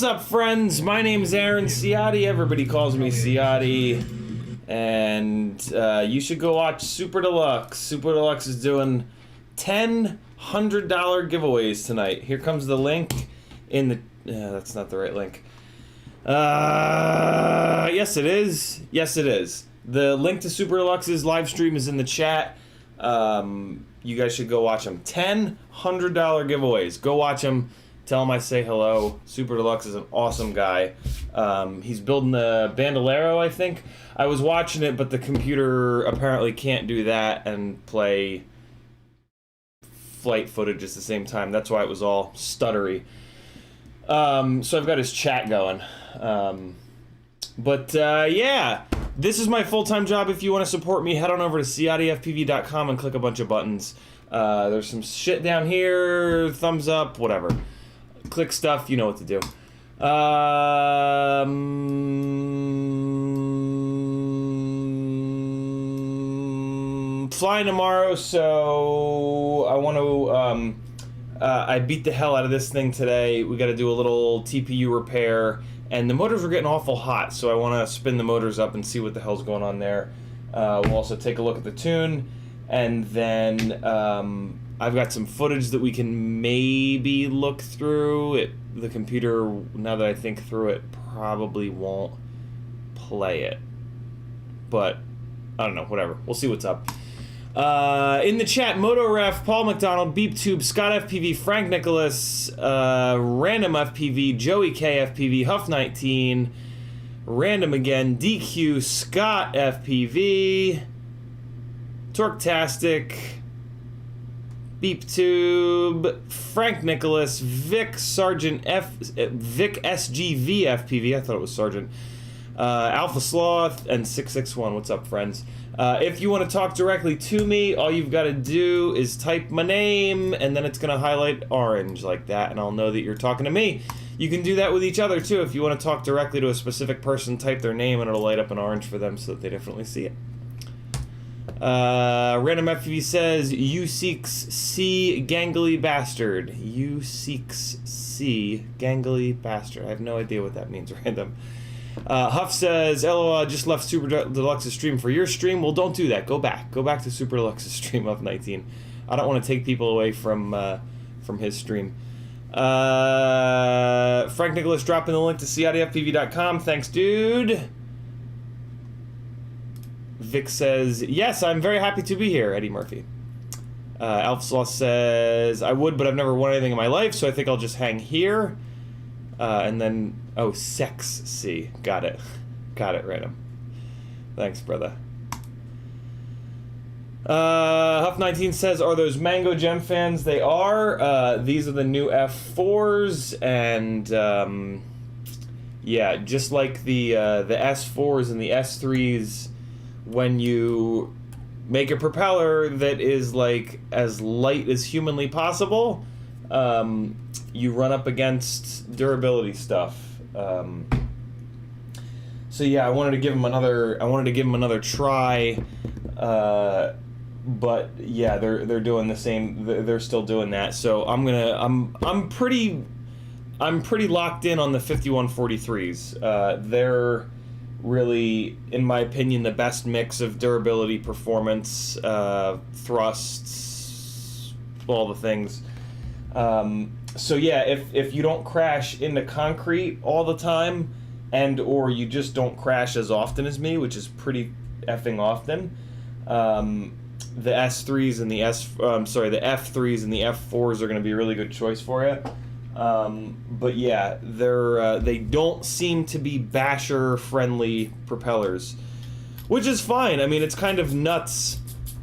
What's up, friends? My name's Aaron Ciotti. Everybody calls me Ciotti. And you should go watch Super Deluxe. Super Deluxe is doing 10 $100 giveaways tonight. Here comes the link in the... that's not the right link. Yes, it is. Yes, it is. The link to Super Deluxe's live stream is in the chat. You guys should go watch them. 10 $100 giveaways. Go watch them. Tell him I say hello. Super Deluxe is an awesome guy. He's building the Bandolero, I think. I was watching it, but the computer apparently can't do that and play flight footage at the same time. That's why it was all stuttery. So I've got his chat going. Yeah, this is my full-time job. If you want to support me, head on over to CiottiFPV.com and click a bunch of buttons. There's some shit down here, thumbs up, whatever. Click stuff, you know what to do. Flying tomorrow, so I want to, I beat the hell out of this thing today. We got to do a little TPU repair, and the motors were getting awful hot, so I want to spin the motors up and see what the hell's going on there. We'll also take a look at the tune, and then I've got some footage that we can maybe look through. The computer, now that I think through it, probably won't play it. But, I don't know, whatever. We'll see what's up. In the chat, MotoRef, Paul McDonald, BeepTube, Scott FPV, Frank Nicholas, Random FPV, Joey K FPV, Huff19, Random again, DQ, Scott FPV, Torktastic, BeepTube, Frank Nicholas, Vic Sergeant Vic SGV FPV. I thought it was Sergeant. Alpha Sloth and 661. What's up, friends? If you want to talk directly to me, all you've got to do is type my name, and then it's going to highlight orange like that, and I'll know that you're talking to me. You can do that with each other, too. If you want to talk directly to a specific person, type their name, and it'll light up an orange for them so that they definitely see it. Random FPV says, you seeks C gangly bastard. You seeks C gangly bastard. I have no idea what that means, Random. Huff says, LOL, I just left Super Deluxe's stream for your stream. Well, don't do that. Go back. Go back to Super Deluxe's stream of 19. I don't want to take people away from his stream. Frank Nicholas dropping the link to CiottiFPV.com. Thanks, dude. Vic says, yes, I'm very happy to be here, Eddie Murphy. Alpha Sloth says, I would, but I've never won anything in my life, so I think I'll just hang here. And then, oh, Sex C. Got it. Got it, Random. Thanks, brother. Huff19 says, are those Mango Gem fans? They are. These are the new F4s, and, yeah, just like the S4s and the S3s, when you make a propeller that is like as light as humanly possible, you run up against durability stuff. So yeah, I wanted to give them another try, but yeah, they're doing the same. They're still doing that. So I'm pretty locked in on the 5143s. They're really, in my opinion, the best mix of durability, performance, thrusts, all the things. So yeah, if you don't crash into concrete all the time, and or you just don't crash as often as me, which is pretty effing often, the S3s and the the F3s and the F4s are going to be a really good choice for you. But yeah, they don't seem to be basher-friendly propellers, which is fine. I mean, it's kind of nuts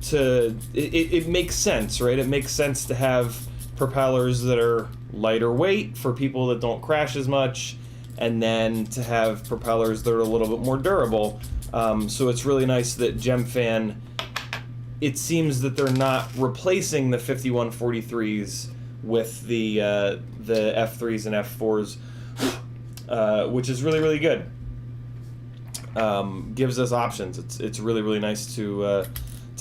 to... It makes sense, right? It makes sense to have propellers that are lighter weight for people that don't crash as much, and then to have propellers that are a little bit more durable. So it's really nice that GemFan, it seems that they're not replacing the 5143s with the F3s and F4s, which is really, really good. Gives us options. It's really, really nice to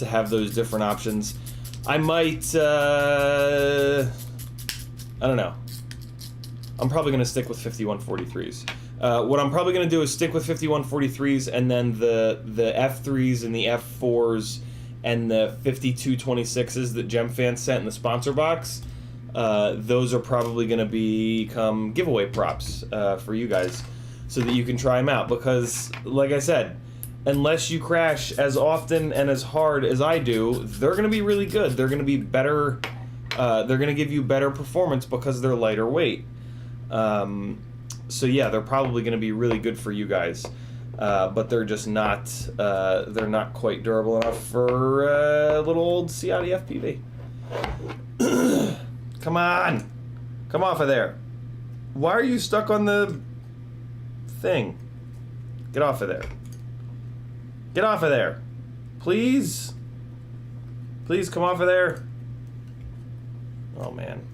have those different options. I might, I don't know. I'm probably going to stick with 5143s. What I'm probably going to do is stick with 5143s, and then the F3s and the F4s and the 5226s that GemFan sent in the sponsor box, those are probably going to become giveaway props for you guys so that you can try them out. Because, like I said, unless you crash as often and as hard as I do, they're going to be really good. They're going to be better. They're going to give you better performance because they're lighter weight. So yeah, they're probably going to be really good for you guys. But they're just not, they're not quite durable enough for a little old CiottiFPV. Come on! Come off of there. Why are you stuck on the thing? Get off of there. Get off of there. Please? Please come off of there. Oh man.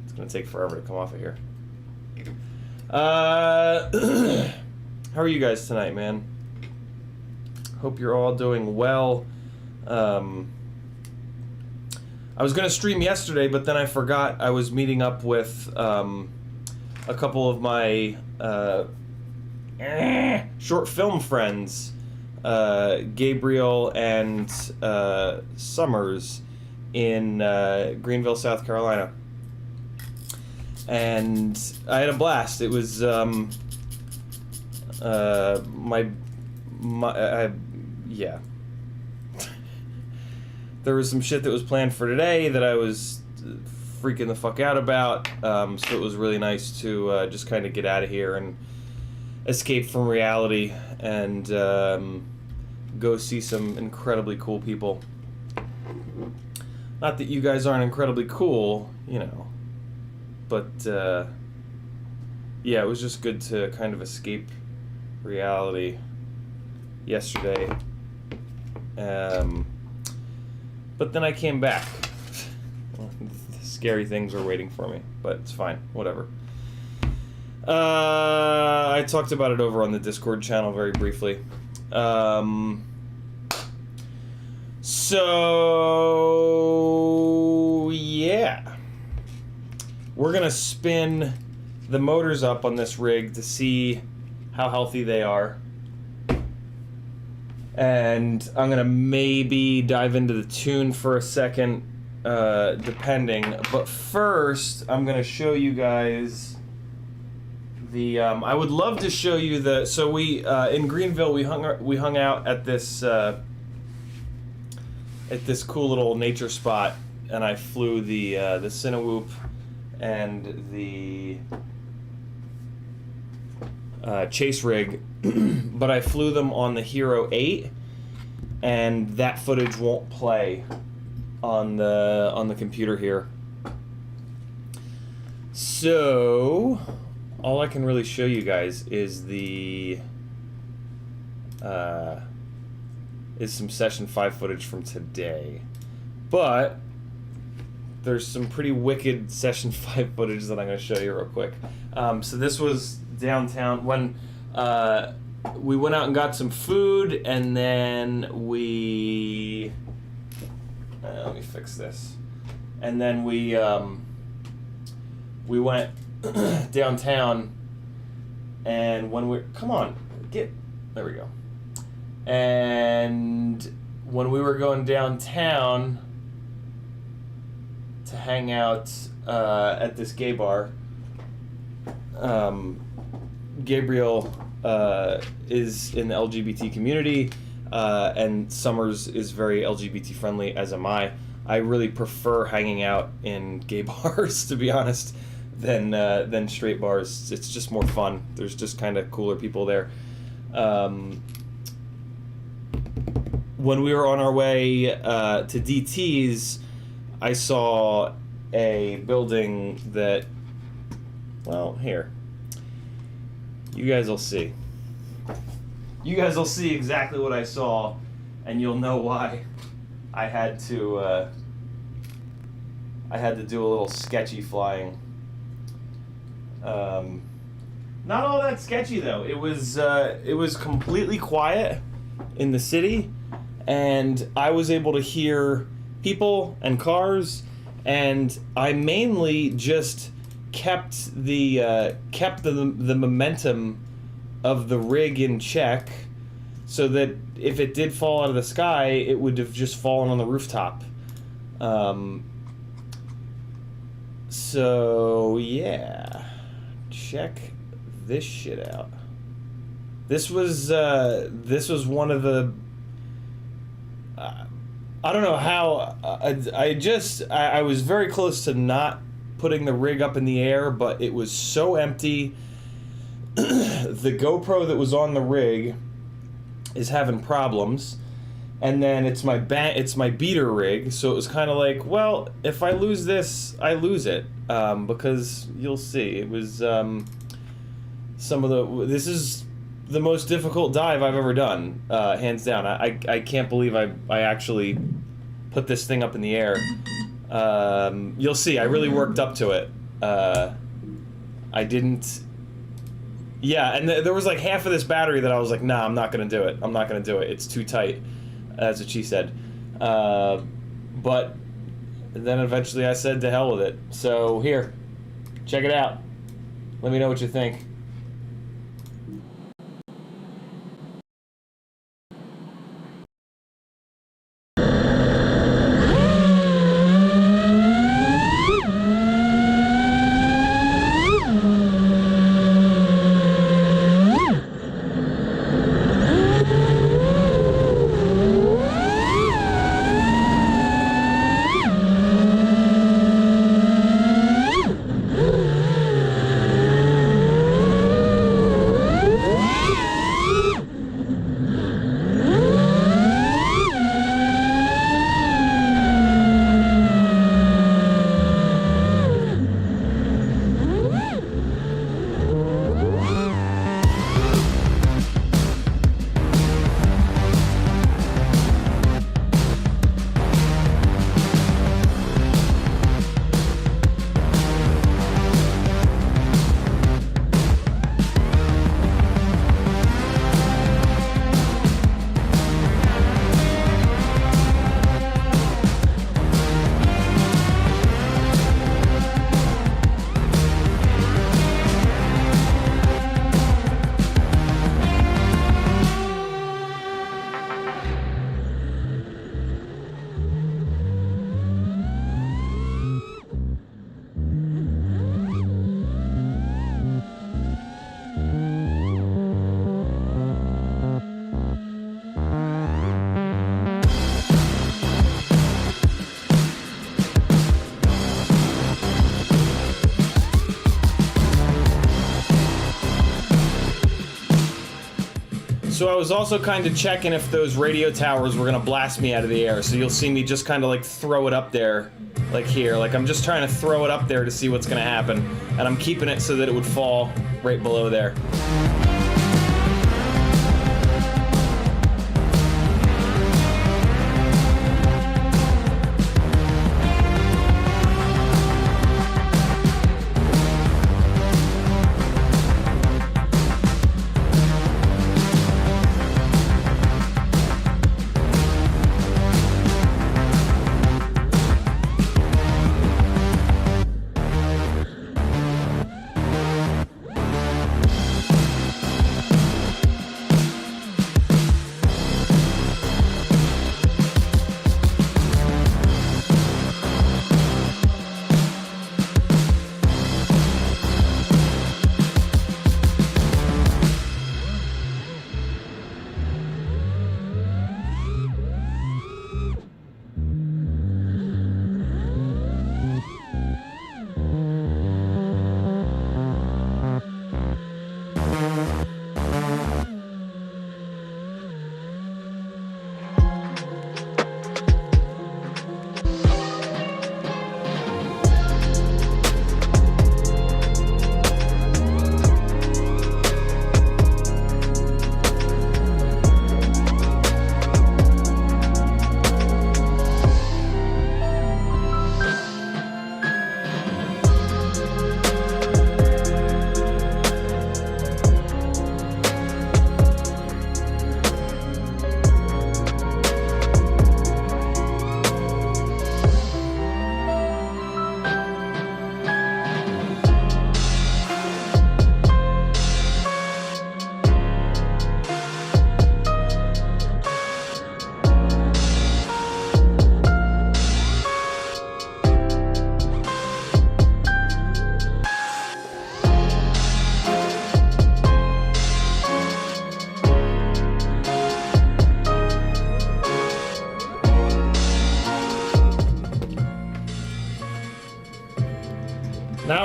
It's gonna take forever to come off of here. How are you guys tonight, man? Hope you're all doing well. I was gonna stream yesterday, but then I forgot I was meeting up with a couple of my short film friends, Gabriel and Summers, in Greenville, South Carolina. And I had a blast. It was yeah. There was some shit that was planned for today that I was freaking the fuck out about. So it was really nice to just kind of get out of here and escape from reality and go see some incredibly cool people. Not that you guys aren't incredibly cool, you know. But, yeah, it was just good to kind of escape reality yesterday. But then I came back. Scary things were waiting for me, but it's fine, whatever. I talked about it over on the Discord channel very briefly. So, yeah. We're gonna spin the motors up on this rig to see how healthy they are. And I'm gonna maybe dive into the tune for a second, depending. But first, I'm gonna show you guys the. I would love to show you the. So we in Greenville we hung out at this cool little nature spot, and I flew the Cinewhoop and the chase rig, but I flew them on the Hero 8, and that footage won't play on the computer here. So all I can really show you guys is the is some session 5 footage from today, but there's some pretty wicked session 5 footage that I'm going to show you real quick. So this was downtown when we went out and got some food, and then we let me fix this. And then we went downtown, and when we there we go. And when we were going downtown to hang out at this gay bar, Gabriel is in the LGBT community, and Summers is very LGBT friendly, as am I. I really prefer hanging out in gay bars, to be honest, than straight bars. It's just more fun. There's just kind of cooler people there. When we were on our way to DT's, I saw a building that, well, here. You guys will see. You guys will see exactly what I saw, and you'll know why I had to do a little sketchy flying. Not all that sketchy though. It was completely quiet in the city, and I was able to hear people and cars, and I mainly just kept the momentum of the rig in check, so that if it did fall out of the sky, it would have just fallen on the rooftop. So yeah, check this shit out. This was one of the. I don't know how. I was very close to not putting the rig up in the air, but it was so empty. The GoPro that was on the rig is having problems, and then it's my beater rig, so it was kind of like, well, if I lose this, I lose it, because you'll see, it was this is the most difficult dive I've ever done, hands down. I can't believe I actually put this thing up in the air. You'll see, I really worked up to it. I didn't. Yeah, and there was like half of this battery that I was like, nah, I'm not gonna do it. I'm not gonna do it. It's too tight. That's what she said. But then eventually I said to hell with it. So here, check it out. Let me know what you think. So I was also kind of checking if those radio towers were gonna blast me out of the air, so you'll see me just kind of like throw it up there, like here. Like I'm just trying to throw it up there to see what's gonna happen, and I'm keeping it so that it would fall right below there.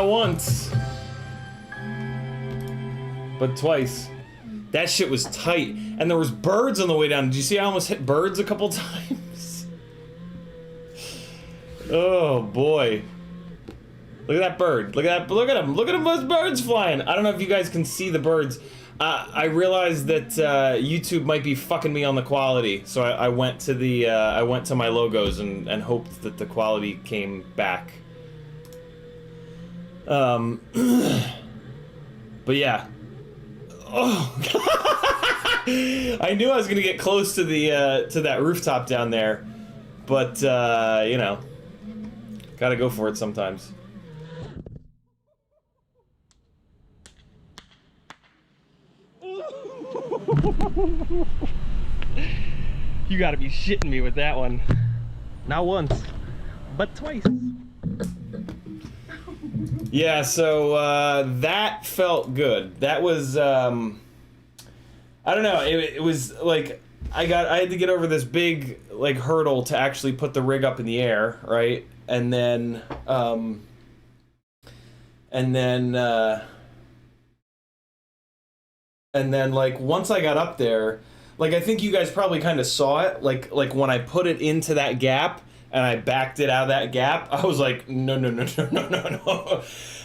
once, but twice. That shit was tight. And there was birds on the way down. Did you see I almost hit birds a couple times? Oh boy. Look at that bird. Look at that. Look at him. Look at him. Those birds flying. I don't know if you guys can see the birds. I realized that YouTube might be fucking me on the quality, so I went to the I went to my logos and hoped that the quality came back. But yeah. Oh. I knew I was gonna get close to the to that rooftop down there, but you know, gotta go for it sometimes. You gotta be shitting me with that one. Not once, but twice. Yeah, so that felt good. That was I don't know, it was like I had to get over this big like hurdle to actually put the rig up in the air, right? And then like once I got up there, like I think you guys probably kind of saw it, like when I put it into that gap and I backed it out of that gap, I was like, no.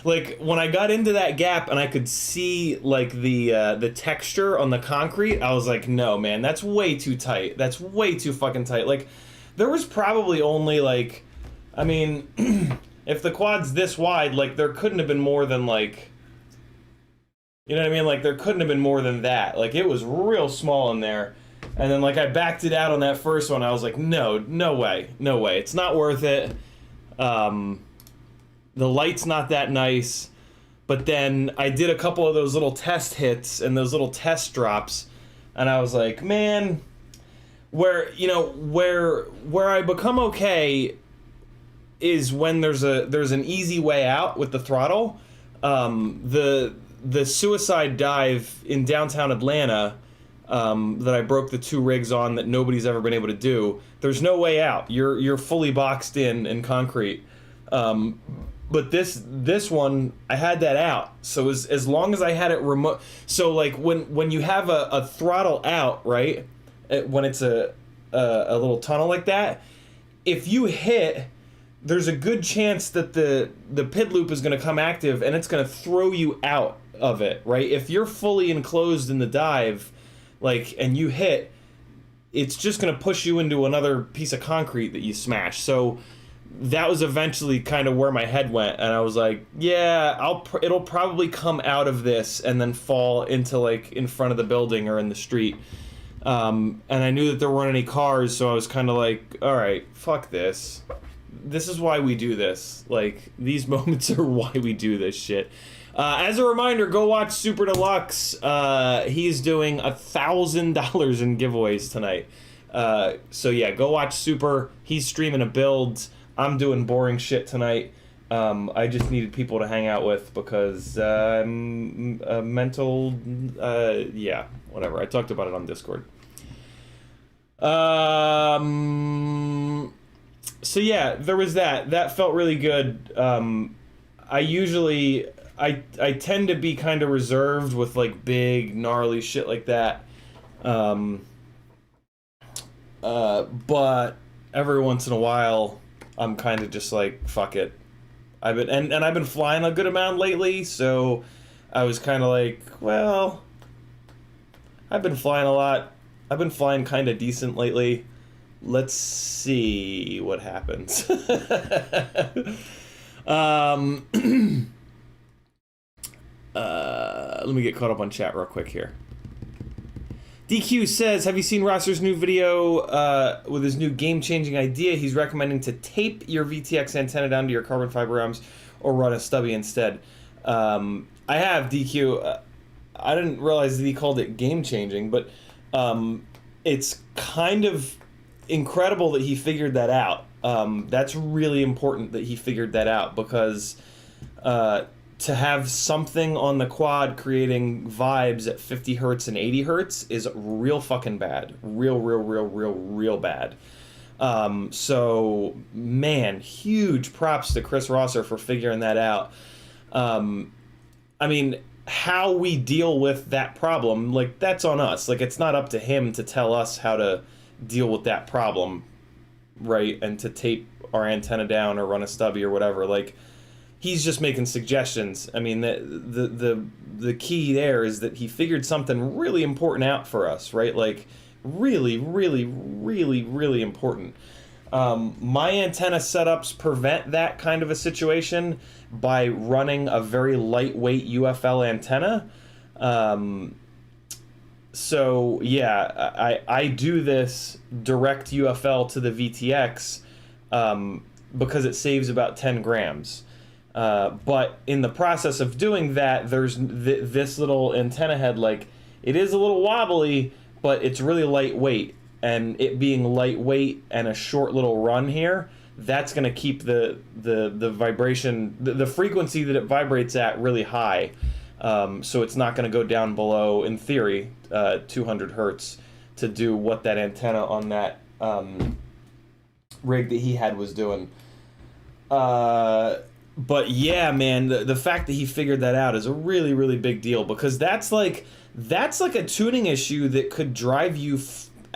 Like when I got into that gap and I could see like the texture on the concrete, I was like, no man, that's way too tight. That's way too fucking tight. Like there was probably only like, I mean, if the quad's this wide, like there couldn't have been more than like, you know what I mean? Like there couldn't have been more than that. Like it was real small in there. And then like I backed it out on that first one. I was like, no way. It's not worth it. The light's not that nice. But then I did a couple of those little test hits and those little test drops. And I was like, man, where I become okay is when there's an easy way out with the throttle. The suicide dive in downtown Atlanta that I broke the 2 rigs on that nobody's ever been able to do. There's no way out. You're fully boxed in concrete. But this one, I had that out. So as long as I had it remote, so like when you have a throttle out, right? When it's a little tunnel like that, if you hit, there's a good chance that the PID loop is going to come active and it's going to throw you out of it, right? If you're fully enclosed in the dive, like, and you hit, it's just going to push you into another piece of concrete that you smash. So that was eventually kind of where my head went, and I was like, yeah, it'll probably come out of this and then fall into like in front of the building or in the street. And I knew that there weren't any cars, so I was kind of like, all right, fuck this. This is why we do this. Like, these moments are why we do this shit. As a reminder, go watch Super Deluxe. He's doing $1,000 in giveaways tonight. So yeah, go watch Super. He's streaming a build. I'm doing boring shit tonight. I just needed people to hang out with because mental, yeah, whatever. I talked about it on Discord. So yeah, there was that. That felt really good. I tend to be kind of reserved with like big gnarly shit like that. But every once in a while, I'm kind of just like, fuck it. I've been flying a good amount lately, so I was kind of like, well, I've been flying a lot. I've been flying kind of decent lately. Let's see what happens. Let me get caught up on chat real quick here. DQ says, have you seen Rosser's new video with his new game-changing idea? He's recommending to tape your VTX antenna down to your carbon fiber arms or run a stubby instead. I have, DQ. I didn't realize that he called it game-changing, but it's kind of incredible that he figured that out. That's really important that he figured that out, because to have something on the quad creating vibes at 50 hertz and 80 hertz is real fucking bad. Real bad. So, man, huge props to Chris Rosser for figuring that out. I mean, how we deal with that problem, like, that's on us. Like, it's not up to him to tell us how to deal with that problem, right? And to tape our antenna down or run a stubby or whatever. Like, he's just making suggestions. I mean, the key there is that he figured something really important out for us, right? Like, really, really, really, really important. My antenna setups prevent that kind of a situation by running a very lightweight UFL antenna. So yeah, I do this direct UFL to the VTX because it saves about 10 grams. But in the process of doing that, there's this little antenna head, like, it is a little wobbly, but it's really lightweight. And it being lightweight and a short little run here, that's going to keep the vibration, the frequency that it vibrates at really high. So it's not going to go down below, in theory, 200 hertz to do what that antenna on that rig that he had was doing. But yeah, man, the fact that he figured that out is a really, really big deal, because that's like a tuning issue that could drive you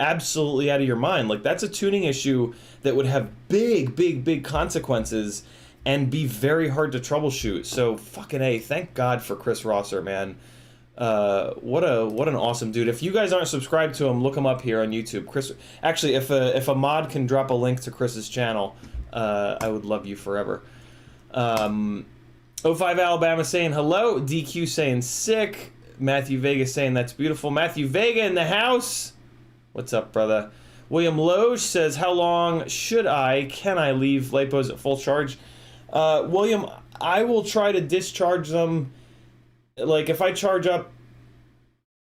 absolutely out of your mind. Like, that's a tuning issue that would have big, big, big consequences and be very hard to troubleshoot. So fucking A, thank God for Chris Rosser, man. What an awesome dude. If you guys aren't subscribed to him, look him up here on YouTube. Chris, actually, if a mod can drop a link to Chris's channel, I would love you forever. 05 Alabama saying hello. DQ saying sick. Matthew Vega saying that's beautiful. Matthew Vega in the house. What's up, brother? William Loge says, how long can I leave LiPos at full charge? William, I will try to discharge them. Like, if I charge up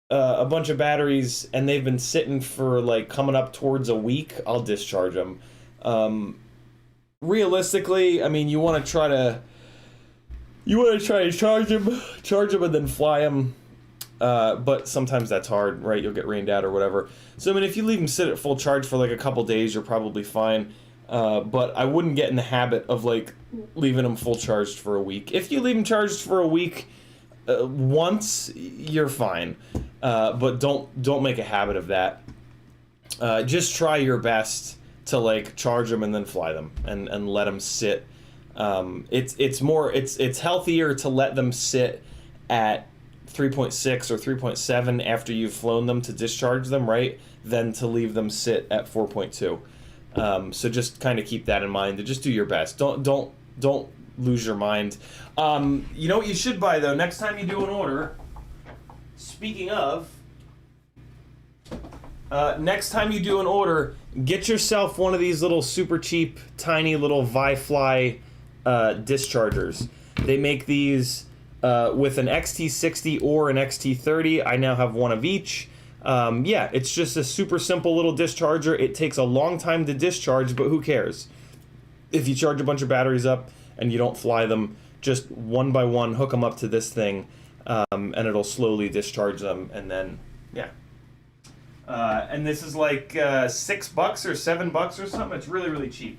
a bunch of batteries and they've been sitting for, like, coming up towards a week, I'll discharge them. Realistically, I mean, you want to try to charge them and then fly them. But sometimes that's hard, right? You'll get rained out or whatever. So, I mean, if you leave them sit at full charge for like a couple days, you're probably fine. But I wouldn't get in the habit of like leaving them full charged for a week. If you leave them charged for a week once, you're fine. But don't make a habit of that. Just try your best to like charge them and then fly them and let them sit. It's healthier to let them sit at 3.6 or 3.7 after you've flown them to discharge them, right, than to leave them sit at 4.2. So just kind of keep that in mind, and just do your best. Don't lose your mind. You know what you should buy, though, next time you do an order, speaking of, next time you do an order, get yourself one of these little super cheap, tiny little Vi-Fly dischargers. They make these with an XT60 or an XT30. I now have one of each. Yeah, it's just a super simple little discharger. It takes a long time to discharge, but who cares? If you charge a bunch of batteries up and you don't fly them, just one by one hook them up to this thing, and it'll slowly discharge them, and then, yeah. And this is like $6 or $7 or something. It's really, really cheap.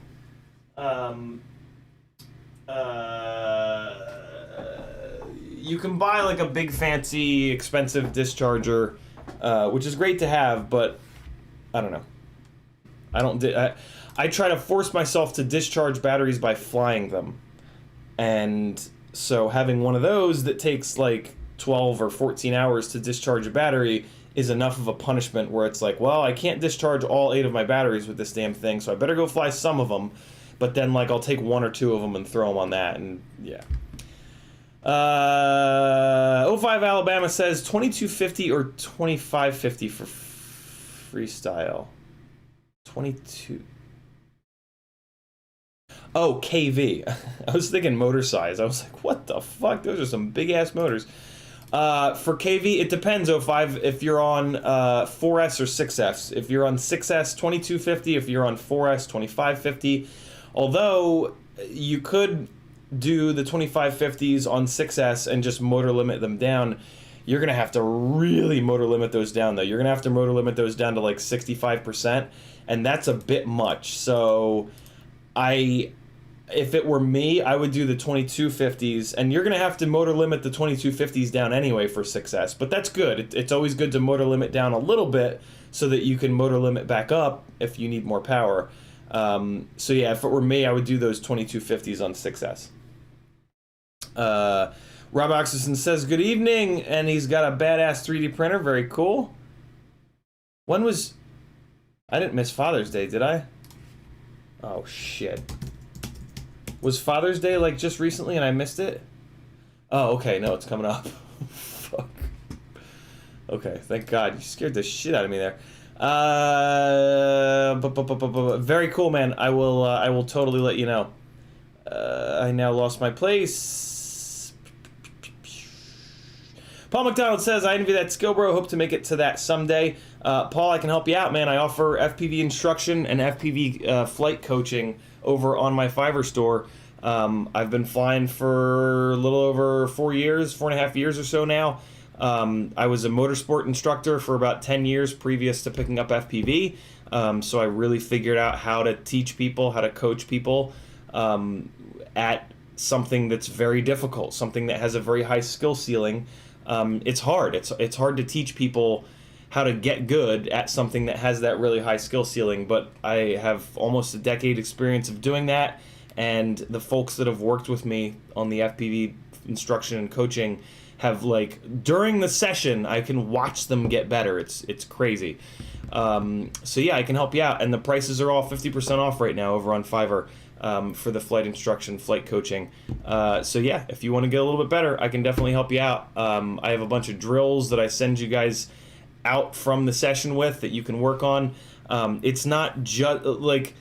You can buy like a big fancy expensive discharger, which is great to have, but I don't know. I try to force myself to discharge batteries by flying them, and so having one of those that takes like 12 or 14 hours to discharge a battery is enough of a punishment where it's like, well, I can't discharge all 8 of my batteries with this damn thing, so I better go fly some of them, but then like I'll take 1 or 2 of them and throw them on that, and yeah. 05 Alabama says 2250 or 2550 for freestyle. 22. Oh, KV. I was thinking motor size. I was like, what the fuck? Those are some big ass motors. For KV, it depends, 05, if you're on 4S or 6S. If you're on 6S, 2250. If you're on 4S, 2550. Although you could do the 2550s on 6S and just motor limit them down. You're going to have to really motor limit those down, though. You're going to have to motor limit those down to like 65%, and that's a bit much. So if it were me, I would do the 2250s, and you're going to have to motor limit the 2250s down anyway for success, but that's good. It's always good to motor limit down a little bit so that you can motor limit back up if you need more power. So yeah, if it were me, I would do those 2250s on 6S. Rob Oxison says, good evening, and he's got a badass 3D printer. Very cool. When was... I didn't miss Father's Day, did I? Oh, shit. Was Father's Day, like, just recently and I missed it? Oh, okay, no, it's coming up. Fuck. Okay, thank God. You scared the shit out of me there. Very cool, man. I will totally let you know. I now lost my place. Paul McDonald says, I envy that skill, bro. Hope to make it to that someday. Paul, I can help you out, man. I offer FPV instruction and FPV flight coaching over on my Fiverr store. I've been flying for a little over 4 years, 4.5 years or so now. I was a motorsport instructor for about 10 years previous to picking up FPV. So I really figured out how to teach people, how to coach people at something that's very difficult, something that has a very high skill ceiling. It's hard. It's hard to teach people how to get good at something that has that really high skill ceiling, but I have almost a decade experience of doing that, and the folks that have worked with me on the FPV instruction and coaching have, like, during the session, I can watch them get better. It's crazy. So yeah, I can help you out, and the prices are all 50% off right now over on Fiverr. For the flight instruction, flight coaching. So yeah, if you want to get a little bit better, I can definitely help you out. I have a bunch of drills that I send you guys out from the session with that you can work on. It's not just, like,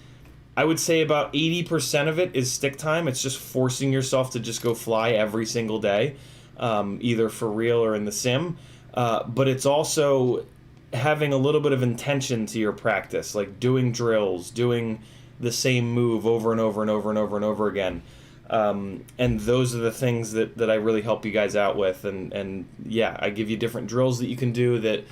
I would say about 80% of it is stick time. It's just forcing yourself to just go fly every single day, either for real or in the sim. But it's also having a little bit of intention to your practice, like doing drills, doing the same move over and over and over and over and over again. And those are the things that I really help you guys out with. And yeah, I give you different drills that you can do that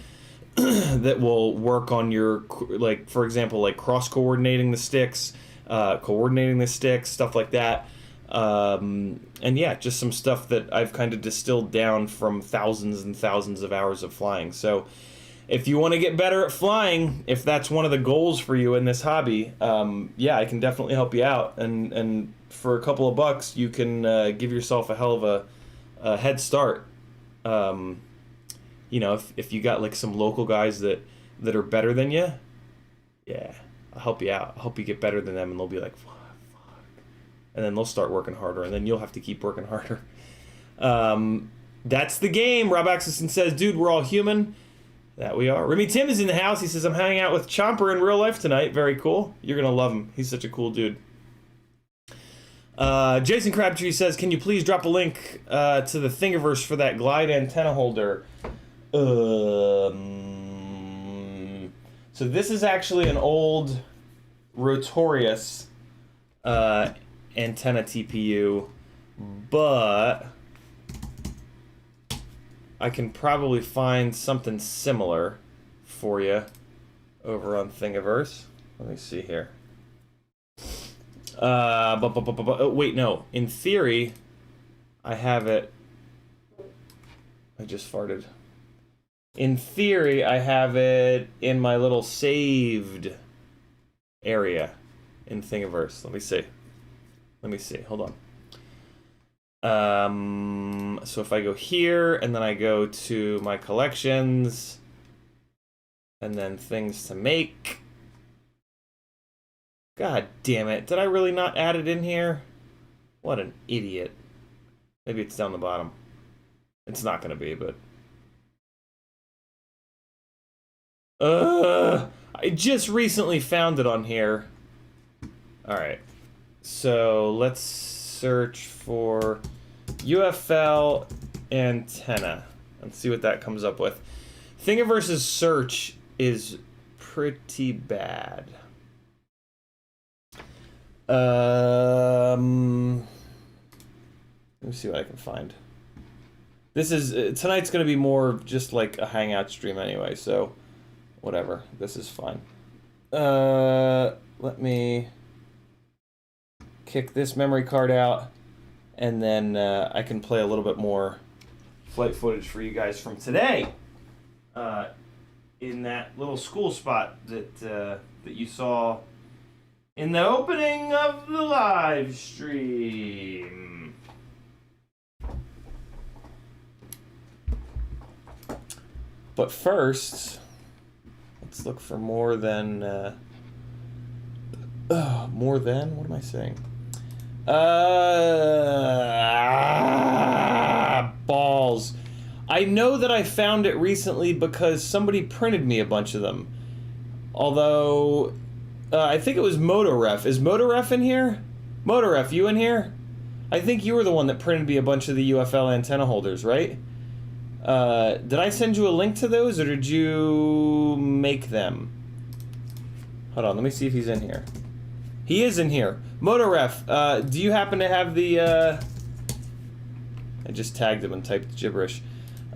that will work on your, like, for example, like cross-coordinating the sticks, stuff like that. And yeah, just some stuff that I've kind of distilled down from thousands and thousands of hours of flying. So if you want to get better at flying, if that's one of the goals for you in this hobby, yeah, I can definitely help you out. And for a couple of bucks, you can give yourself a hell of a head start. You know, if you got like some local guys that are better than you, yeah, I'll help you out. I'll help you get better than them, and they'll be like, fuck. And then they'll start working harder, and then you'll have to keep working harder. That's the game. Rob Axelson says, dude, we're all human. That we are. Remy Tim is in the house. He says, I'm hanging out with Chomper in real life tonight. Very cool. You're going to love him. He's such a cool dude. Jason Crabtree says, can you please drop a link to the Thingiverse for that glide antenna holder? So this is actually an old Rotorius antenna TPU, but I can probably find something similar for you over on Thingiverse. Let me see here. Oh, wait, no. In theory, I have it. I just farted. In theory, I have it in my little saved area in Thingiverse. Let me see. Hold on. So if I go here, and then I go to my collections, and then things to make. God damn it. Did I really not add it in here? What an idiot. Maybe it's down the bottom. It's not going to be, but... I just recently found it on here. Alright. So, let's search for UFL antenna and see what that comes up with. Thingiverse's search is pretty bad. Let me see what I can find. This is tonight's gonna be more just like a hangout stream anyway, so whatever. This is fine. Let me kick this memory card out, and then I can play a little bit more flight footage for you guys from today in that little school spot that you saw in the opening of the live stream. But first, let's look for more than what am I saying? Balls. I know that I found it recently because somebody printed me a bunch of them. Although, I think it was MotoRef. Is MotoRef in here? MotoRef, you in here? I think you were the one that printed me a bunch of the UFL antenna holders, right? Did I send you a link to those, or did you make them? Hold on, let me see if he's in here. He is in here. MotoRef, do you happen to have the, I just tagged him and typed gibberish.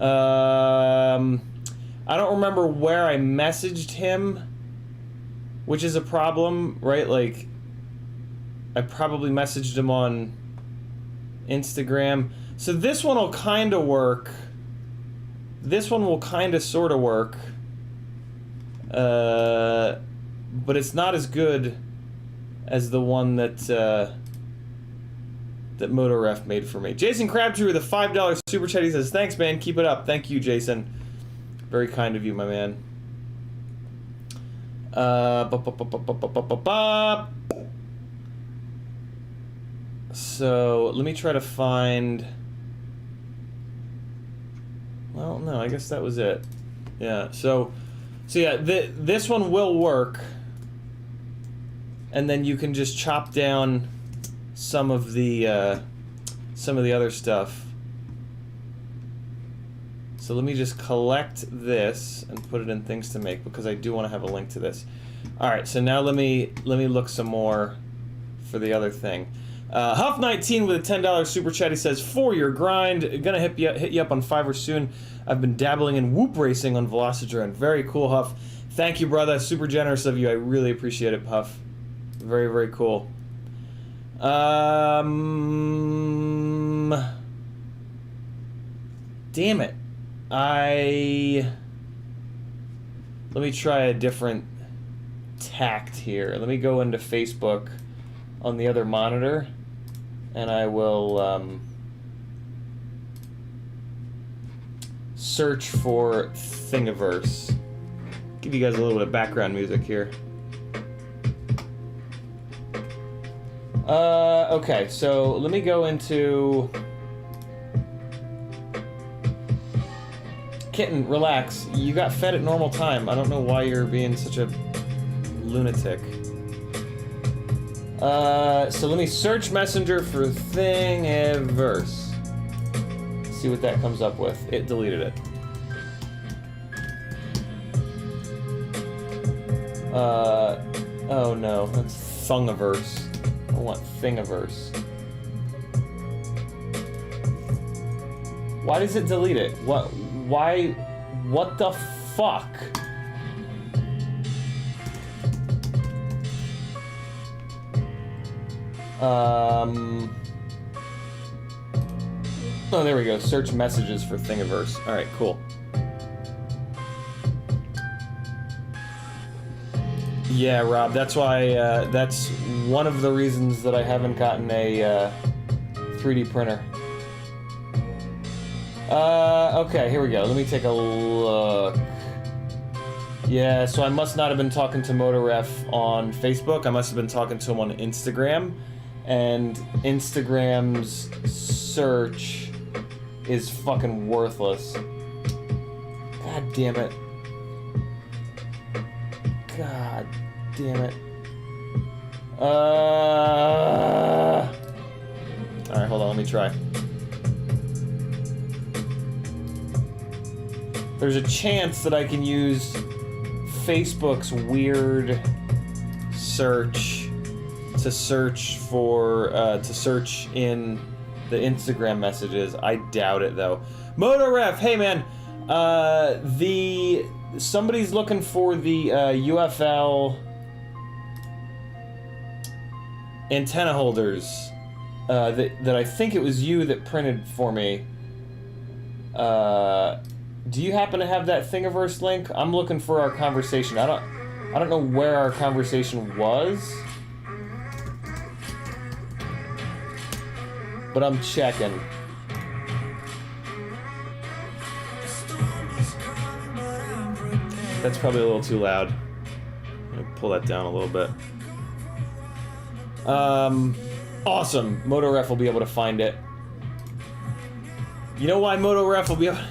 I don't remember where I messaged him, which is a problem, right? Like, I probably messaged him on Instagram. So this one will kind of work. This one will kind of sort of work. But it's not as good as the one that that MotoRef made for me. Jason Crabtree with a $5 super chat. He says, "Thanks, man. Keep it up." Thank you, Jason. Very kind of you, my man. So let me try to find. Well, no, I guess that was it. Yeah. So yeah, this one will work, and then you can just chop down some of the other stuff. So let me just collect this and put it in things to make, because I do want to have a link to this. All right, so now let me look some more for the other thing. Huff19 with a $10 super chat. He says, "For your grind, gonna hit you up on Fiverr soon. I've been dabbling in whoop racing on Velocidrone." Very cool, Huff. Thank you, brother. Super generous of you. I really appreciate it, Huff. Very, very cool. Damn it. Let me try a different tact here. Let me go into Facebook on the other monitor, and I will search for Thingiverse. Give you guys a little bit of background music here. Okay, so let me go into... Kitten, relax. You got fed at normal time. I don't know why you're being such a lunatic. So let me search Messenger for Thingiverse. See what that comes up with. It deleted it. Oh no, that's Thungiverse. I want Thingiverse. Why does it delete it? Why? What the fuck? Oh, there we go. Search messages for Thingiverse. Alright, cool. Yeah, Rob, that's why, that's one of the reasons that I haven't gotten a 3D printer. Okay, here we go. Let me take a look. Yeah, so I must not have been talking to MotoRef on Facebook. I must have been talking to him on Instagram. And Instagram's search is fucking worthless. God damn it. God damn it. Alright, hold on, let me try. There's a chance that I can use Facebook's weird search to search for, to search in the Instagram messages. I doubt it, though. MotoRef, hey man, somebody's looking for the UFL antenna holders that I think it was you that printed for me. Do you happen to have that Thingiverse link? I'm looking for our conversation. I don't know where our conversation was, but I'm checking. That's probably a little too loud. I'm gonna pull that down a little bit. Awesome. MotoRef will be able to find it. You know why MotoRef will be able to...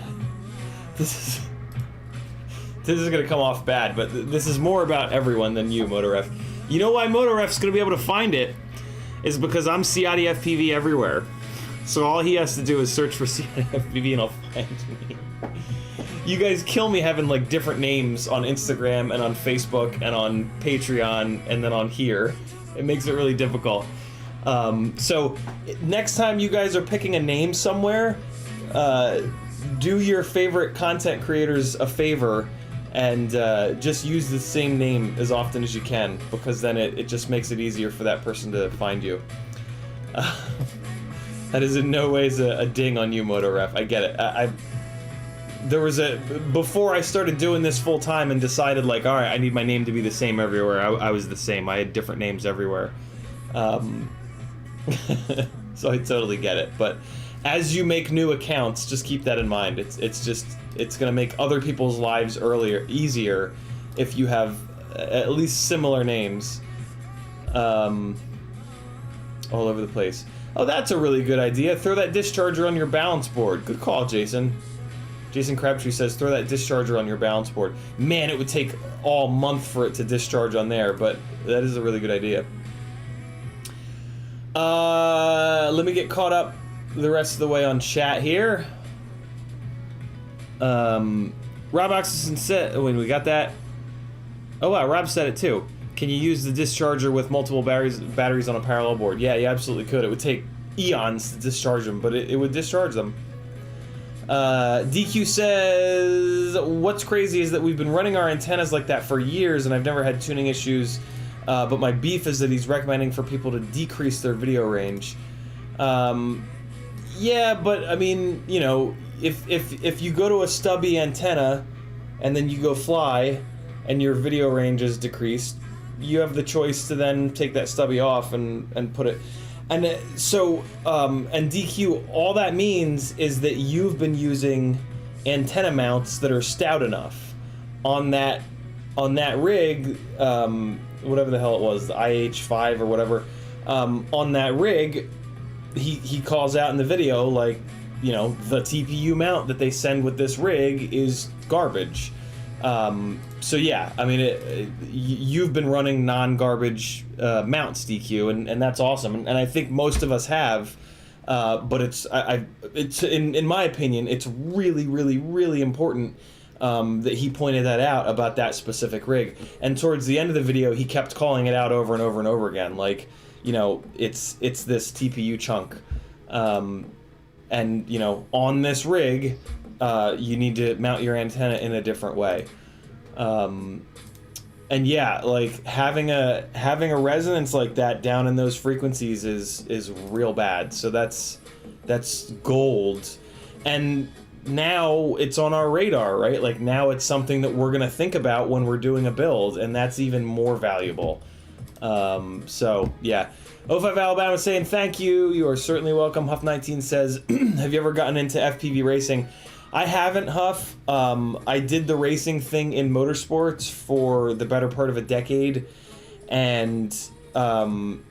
This is gonna come off bad, but this is more about everyone than you, MotoRef. You know why MotoRef's gonna be able to find it is because I'm CiottiFPV everywhere. So all he has to do is search for CiottiFPV and I'll find me. You guys kill me having like different names on Instagram and on Facebook and on Patreon and then on here. It makes it really difficult. So next time you guys are picking a name somewhere, do your favorite content creators a favor and just use the same name as often as you can, because then it just makes it easier for that person to find you. That is in no ways a ding on you, MotoRef. I get it. There was before I started doing this full time and decided like, all right, I need my name to be the same everywhere. I was the same. I had different names everywhere. So I totally get it. But as you make new accounts, just keep that in mind. It's gonna make other people's lives easier if you have at least similar names all over the place. Oh, that's a really good idea. Throw that discharger on your balance board. Good call, Jason. Jason Crabtree says, throw that discharger on your balance board. Man, it would take all month for it to discharge on there, but that is a really good idea. Let me get caught up the rest of the way on chat here. Rob Oxison said, oh, wait, we got that. Oh wow, Rob said it too. Can you use the discharger with multiple batteries on a parallel board? Yeah, you absolutely could. It would take eons to discharge them, but it would discharge them. DQ says, what's crazy is that we've been running our antennas like that for years and I've never had tuning issues, but my beef is that he's recommending for people to decrease their video range. Yeah, but I mean, you know, if you go to a stubby antenna and then you go fly and your video range is decreased, you have the choice to then take that stubby off and put it... And so, and DQ, all that means is that you've been using antenna mounts that are stout enough on that rig, whatever the hell it was, the IH5 or whatever, on that rig, he calls out in the video, like, you know, the TPU mount that they send with this rig is garbage. So yeah, I mean, you've been running non-garbage mounts, DQ, and that's awesome. And I think most of us have, but it's in my opinion, it's really, really, really important that he pointed that out about that specific rig. And towards the end of the video, he kept calling it out over and over and over again, like, you know, it's this TPU chunk, and you know, on this rig, you need to mount your antenna in a different way. And yeah, like having a resonance like that down in those frequencies is real bad. So that's gold. And now it's on our radar, right? Like now it's something that we're gonna think about when we're doing a build, and that's even more valuable. So yeah. 05 Alabama saying thank you. You are certainly welcome. Huff19 says, have you ever gotten into FPV racing? I haven't, Huff. I did the racing thing in motorsports for the better part of a decade, and that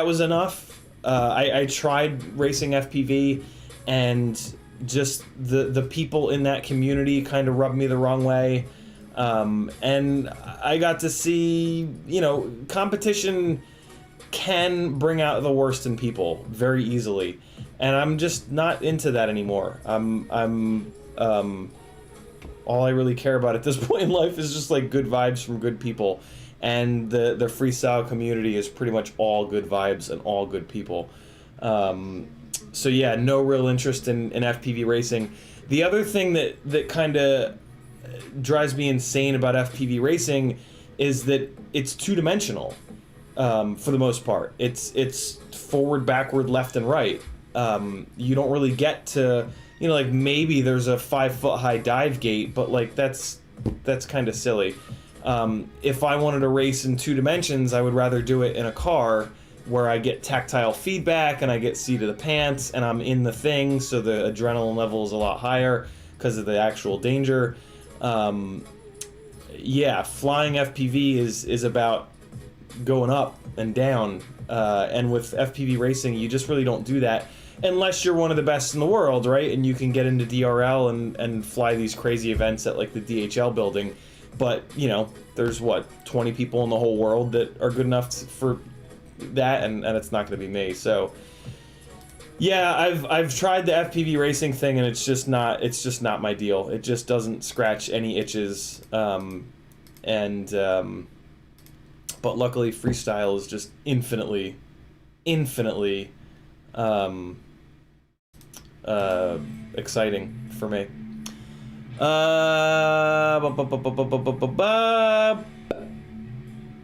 was enough. I tried racing FPV, and just the people in that community kind of rubbed me the wrong way. And I got to see, you know, competition can bring out the worst in people very easily. And I'm just not into that anymore. All I really care about at this point in life is just like good vibes from good people. And the freestyle community is pretty much all good vibes and all good people. So yeah, no real interest in FPV racing. The other thing that kind of drives me insane about FPV racing is that it's two-dimensional. for the most part. It's forward, backward, left, and right. You don't really get to, you know, like maybe there's a 5-foot high dive gate, but like that's kind of silly. If I wanted to race in 2 dimensions, I would rather do it in a car where I get tactile feedback and I get seat of the pants and I'm in the thing, so the adrenaline level is a lot higher because of the actual danger. Yeah, flying FPV is about going up and down, and with FPV racing, you just really don't do that unless you're one of the best in the world, right? And you can get into DRL and fly these crazy events at like the DHL building. But, you know, there's what, 20 people in the whole world that are good enough for that, and it's not going to be me. So yeah, I've tried the FPV racing thing, and it's just not my deal. It just doesn't scratch any itches. But luckily freestyle is just infinitely exciting for me.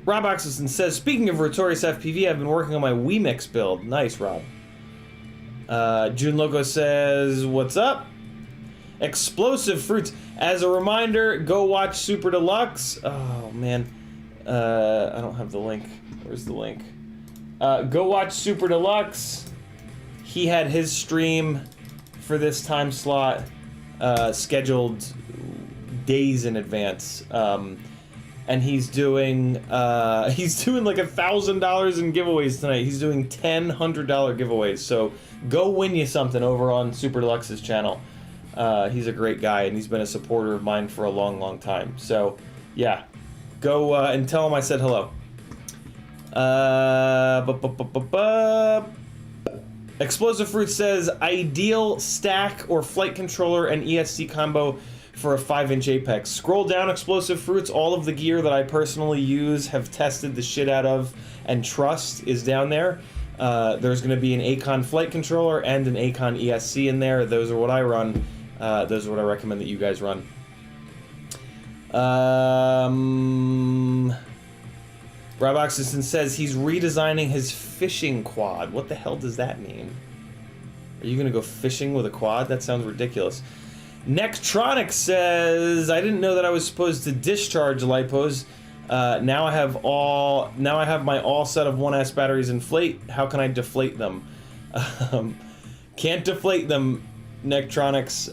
Rob Oxelson says, speaking of Rotorius FPV, I've been working on my WeMix build. Nice, Rob. June Loco says, what's up? Explosive Fruits. As a reminder, go watch Super Deluxe. Oh, man. I don't have the link. Where's the link? Go watch Super Deluxe. He had his stream for this time slot scheduled days in advance. And he's doing like $1,000 in giveaways tonight. He's doing $100 giveaways. So go win you something over on Super Deluxe's channel. He's a great guy, and he's been a supporter of mine for a long time. So yeah, go and tell him I said hello. Explosive Fruit says, ideal stack or flight controller and ESC combo for a 5-inch Apex. Scroll down, Explosive Fruits. All of the gear that I personally use, have tested the shit out of, and trust is down there. There's going to be an Acon flight controller and an Acon ESC in there. Those are what I run. Those are what I recommend that you guys run. Rob Oxison says he's redesigning his fishing quad. What the hell does that mean? Are you going to go fishing with a quad? That sounds ridiculous. Nektronic says, I didn't know that I was supposed to discharge lipos. Now I have my all set of 1S batteries inflate. How can I deflate them? Can't deflate them, Nektronics.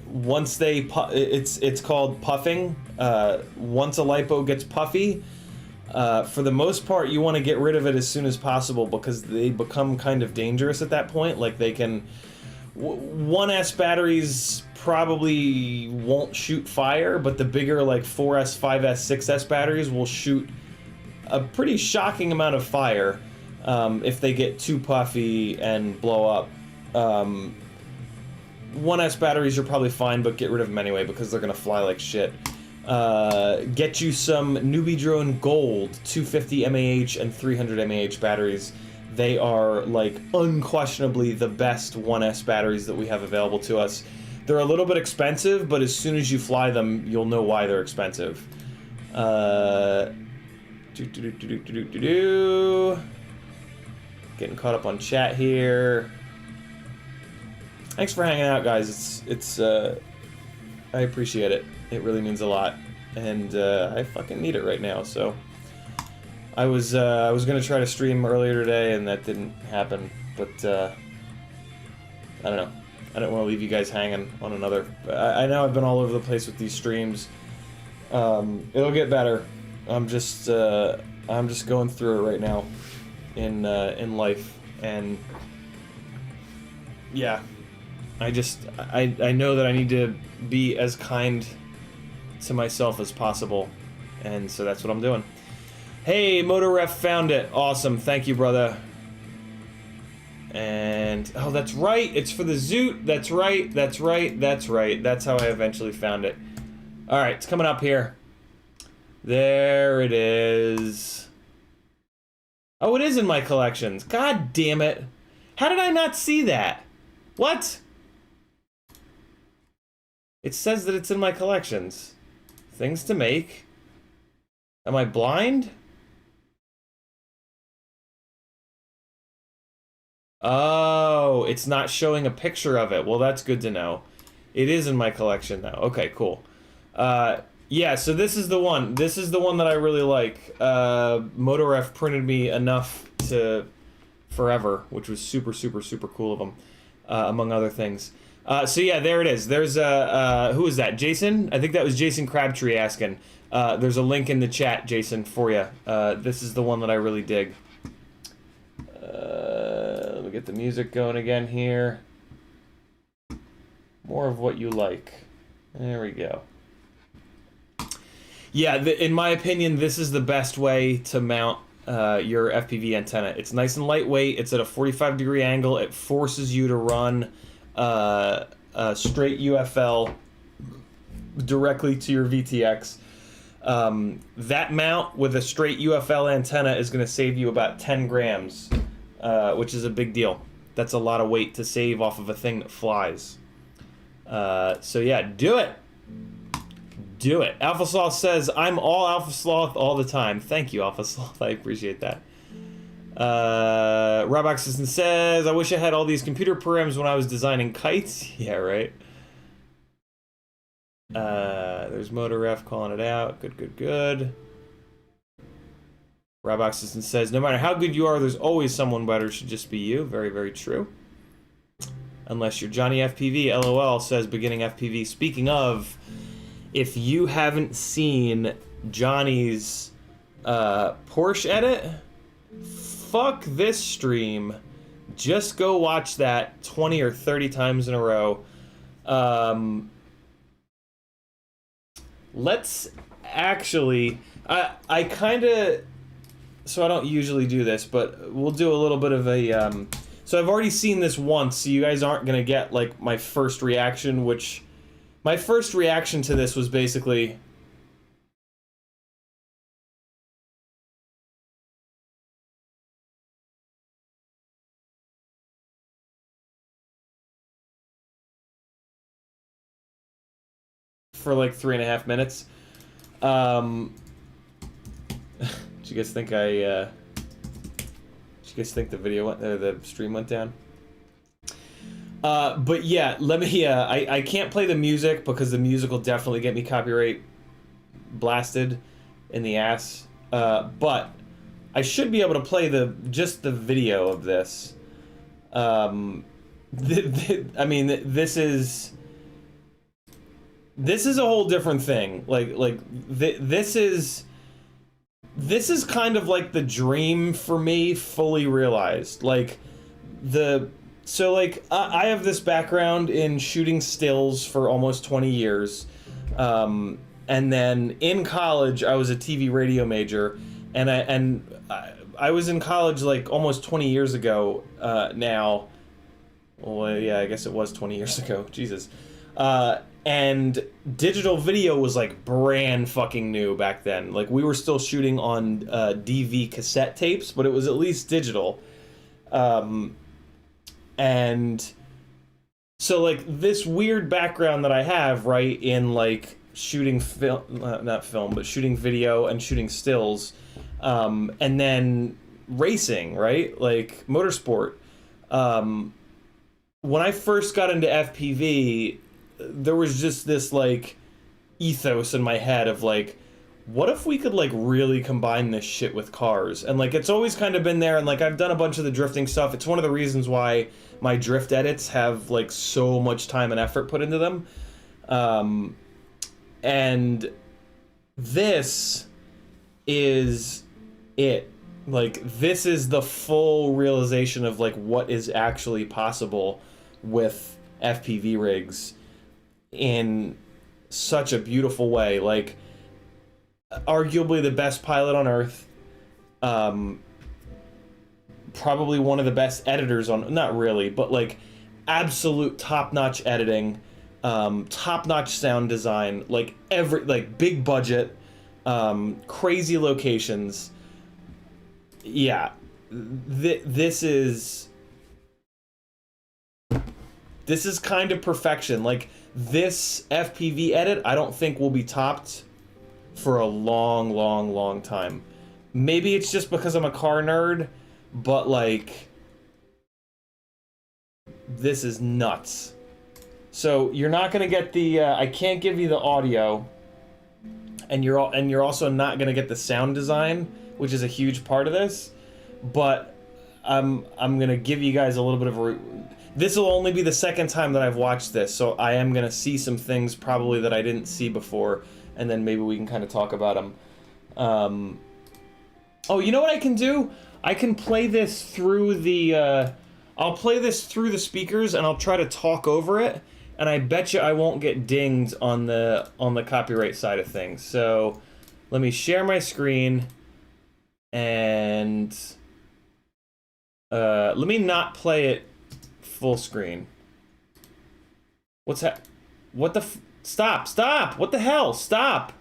Once they it's called puffing. Once a lipo gets puffy, for the most part, you want to get rid of it as soon as possible, because they become kind of dangerous at that point. Like, they can 1S batteries probably won't shoot fire, but the bigger, like 4S, 5S, 6S batteries will shoot a pretty shocking amount of fire if they get too puffy and blow up. 1S batteries are probably fine, but get rid of them anyway, because they're gonna fly like shit. Get you some Newbie Drone Gold 250 mAh and 300 mAh batteries. They are, like, unquestionably the best 1S batteries that we have available to us. They're a little bit expensive, but as soon as you fly them, you'll know why they're expensive. Getting caught up on chat here. Thanks for hanging out, guys. I appreciate it. It really means a lot, and I fucking need it right now. So I was gonna try to stream earlier today, and that didn't happen. But I don't know. I don't want to leave you guys hanging on another. I know I've been all over the place with these streams. It'll get better. I'm just going through it right now in life, and yeah, I know that I need to be as kind to myself as possible, and so that's what I'm doing. Hey, MotoRef found it. Awesome. Thank you, brother. And oh, that's right. It's for the Zoot. That's right. That's right. That's right. That's how I eventually found it. All right, it's coming up here. There it is. Oh, it is in my collections. God damn it. How did I not see that? What? It says that it's in my collections. Things to make. Am I blind? Oh, it's not showing a picture of it. Well, that's good to know. It is in my collection now. Okay, cool. Yeah, so this is the one. This is the one that I really like. Motoref printed me enough to forever, which was super, super, super cool of them, among other things. So yeah, there it is. There's who is that? Jason? I think that was Jason Crabtree asking. There's a link in the chat, Jason, for you. This is the one that I really dig. Let me get the music going again here. More of what you like. There we go. Yeah, in my opinion, this is the best way to mount your FPV antenna. It's nice and lightweight. It's at a 45-degree angle. It forces you to run a straight UFL directly to your VTX. That mount with a straight UFL antenna is going to save you about 10 grams, which is a big deal. That's a lot of weight to save off of a thing that flies. So yeah, do it. Do it. Alpha Sloth says, I'm all Alpha Sloth all the time. Thank you, Alpha Sloth. I appreciate that. Rob Oxyson says, I wish I had all these computer programs when I was designing kites. Yeah, right. There's Motoref calling it out. Good, good, good. Rob Oxyson says, no matter how good you are, there's always someone better. It should just be you. Very, very true. Unless you're Johnny FPV. LOL says, beginning FPV. Speaking of, if you haven't seen Johnny's Porsche edit, fuck this stream. Just go watch that 20 or 30 times in a row. Let's actually... I kind of... So I don't usually do this, but we'll do a little bit of a... So I've already seen this once, so you guys aren't going to get, like, my first reaction, which... My first reaction to this was basically... for like 3.5 minutes. Did you guys think did you guys think the video went, the stream went down? But yeah, let me, I can't play the music because the music will definitely get me copyright blasted in the ass. But I should be able to play just the video of this. I mean, this is a whole different thing. This is kind of like the dream for me fully realized. So I have this background in shooting stills for almost 20 years. And then in college, I was a TV radio major, and I was in college like almost 20 years ago now. Well, yeah, I guess it was 20 years ago. Jesus. And digital video was like brand fucking new back then. Like we were still shooting on DV cassette tapes, but it was at least digital. And so like this weird background that I have, right, in like shooting film, not film, but shooting video and shooting stills, and then racing, right, like motorsport. When I first got into FPV, there was just this like ethos in my head of like, what if we could like really combine this shit with cars? And like it's always kind of been there, and like I've done a bunch of the drifting stuff. It's one of the reasons why my drift edits have like so much time and effort put into them. And this is it. Like this is the full realization of like what is actually possible with FPV rigs in such a beautiful way. Like arguably the best pilot on earth, probably one of the best editors on, not really, but like absolute top-notch editing, top-notch sound design, like big budget, crazy locations. Yeah, this is kind of perfection. Like this FPV edit, I don't think will be topped for a long, long, long time. Maybe it's just because I'm a car nerd, but like This is nuts. So you're not gonna get the, I can't give you the audio, and you're also not gonna get the sound design, which is a huge part of this, but I'm gonna give you guys a little bit of a, this will only be the second time that I've watched this, so I am gonna see some things probably that I didn't see before, and then maybe we can kind of talk about them. Oh, you know what I can do? I can play this through the, I'll play this through the speakers and I'll try to talk over it, and I bet you I won't get dinged on the copyright side of things. So let me share my screen, and let me not play it full screen. What's that? What the stop, stop! What the hell? Stop!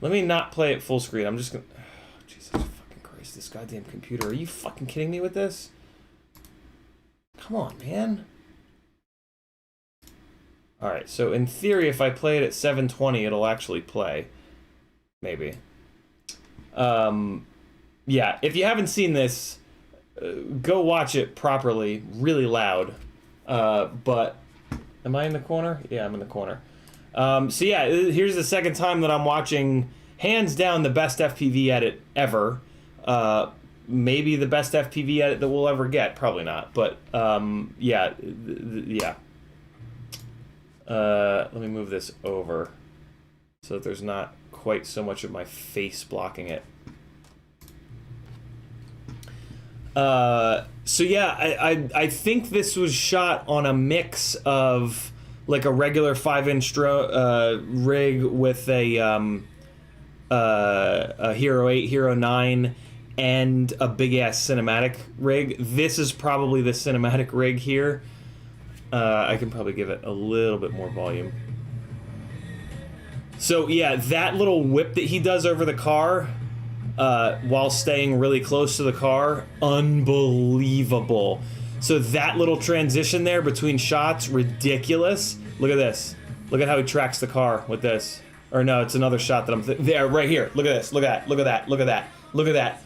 Let me not play it full screen. I'm just gonna, oh, Jesus fucking Christ, this goddamn computer. Are you fucking kidding me with this? Come on, man. Alright, so in theory, if I play it at 720, it'll actually play. Maybe. Yeah, if you haven't seen this, go watch it properly, really loud. But, am I in the corner? Yeah, I'm in the corner. So yeah, here's the second time that I'm watching, hands down, the best FPV edit ever. Maybe the best FPV edit that we'll ever get. Probably not, but yeah, yeah. Let me move this over so that there's not quite so much of my face blocking it. So yeah, I think this was shot on a mix of like a regular 5-inch rig with a Hero 8, Hero 9, and a big-ass cinematic rig. This is probably the cinematic rig here. I can probably give it a little bit more volume. So yeah, that little whip that he does over the car, while staying really close to the car, unbelievable. So that little transition there between shots, ridiculous. Look at this. Look at how he tracks the car with this. Or no, it's another shot that I'm there, right here. Look at this. Look at that. Look at that. Look at that. Look at that.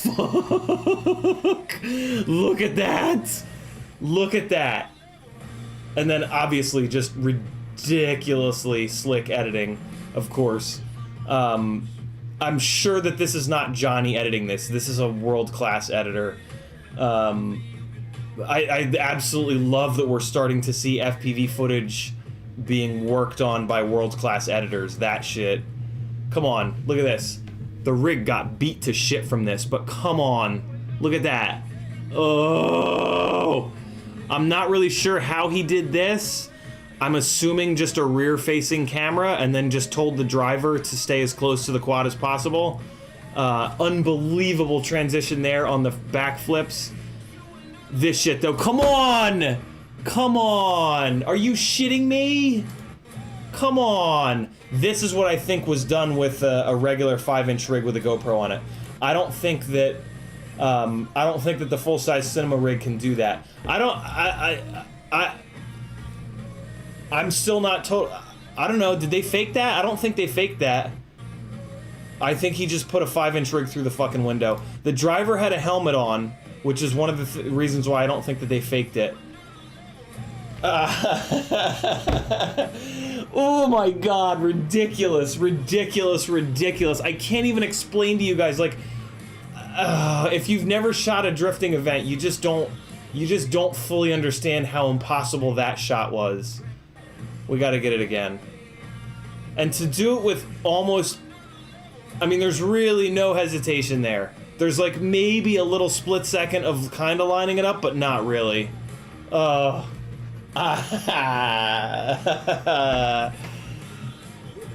Fuck. Look at that. Look at that. And then obviously just ridiculously slick editing, of course. I'm sure that this is not Johnny editing this. This is a world-class editor. I absolutely love that we're starting to see FPV footage being worked on by world-class editors. That shit. Come on, look at this. The rig got beat to shit from this, but come on. Look at that. Oh! I'm not really sure how he did this. I'm assuming just a rear-facing camera and then just told the driver to stay as close to the quad as possible. Unbelievable transition there on the backflips. This shit, though. Come on! Come on! Are you shitting me? Come on! This is what I think was done with a regular 5-inch rig with a GoPro on it. I don't think that the full-size cinema rig can do that. I'm still not told. I don't know. Did they fake that? I don't think they faked that. I think he just put a 5-inch rig through the fucking window. The driver had a helmet on, which is one of the reasons why I don't think that they faked it. Oh my god, ridiculous, ridiculous, ridiculous. I can't even explain to you guys, like, if you've never shot a drifting event, you just don't fully understand how impossible that shot was. We gotta get it again. And to do it with almost, I mean, there's really no hesitation there. There's like maybe a little split second of kind of lining it up, but not really.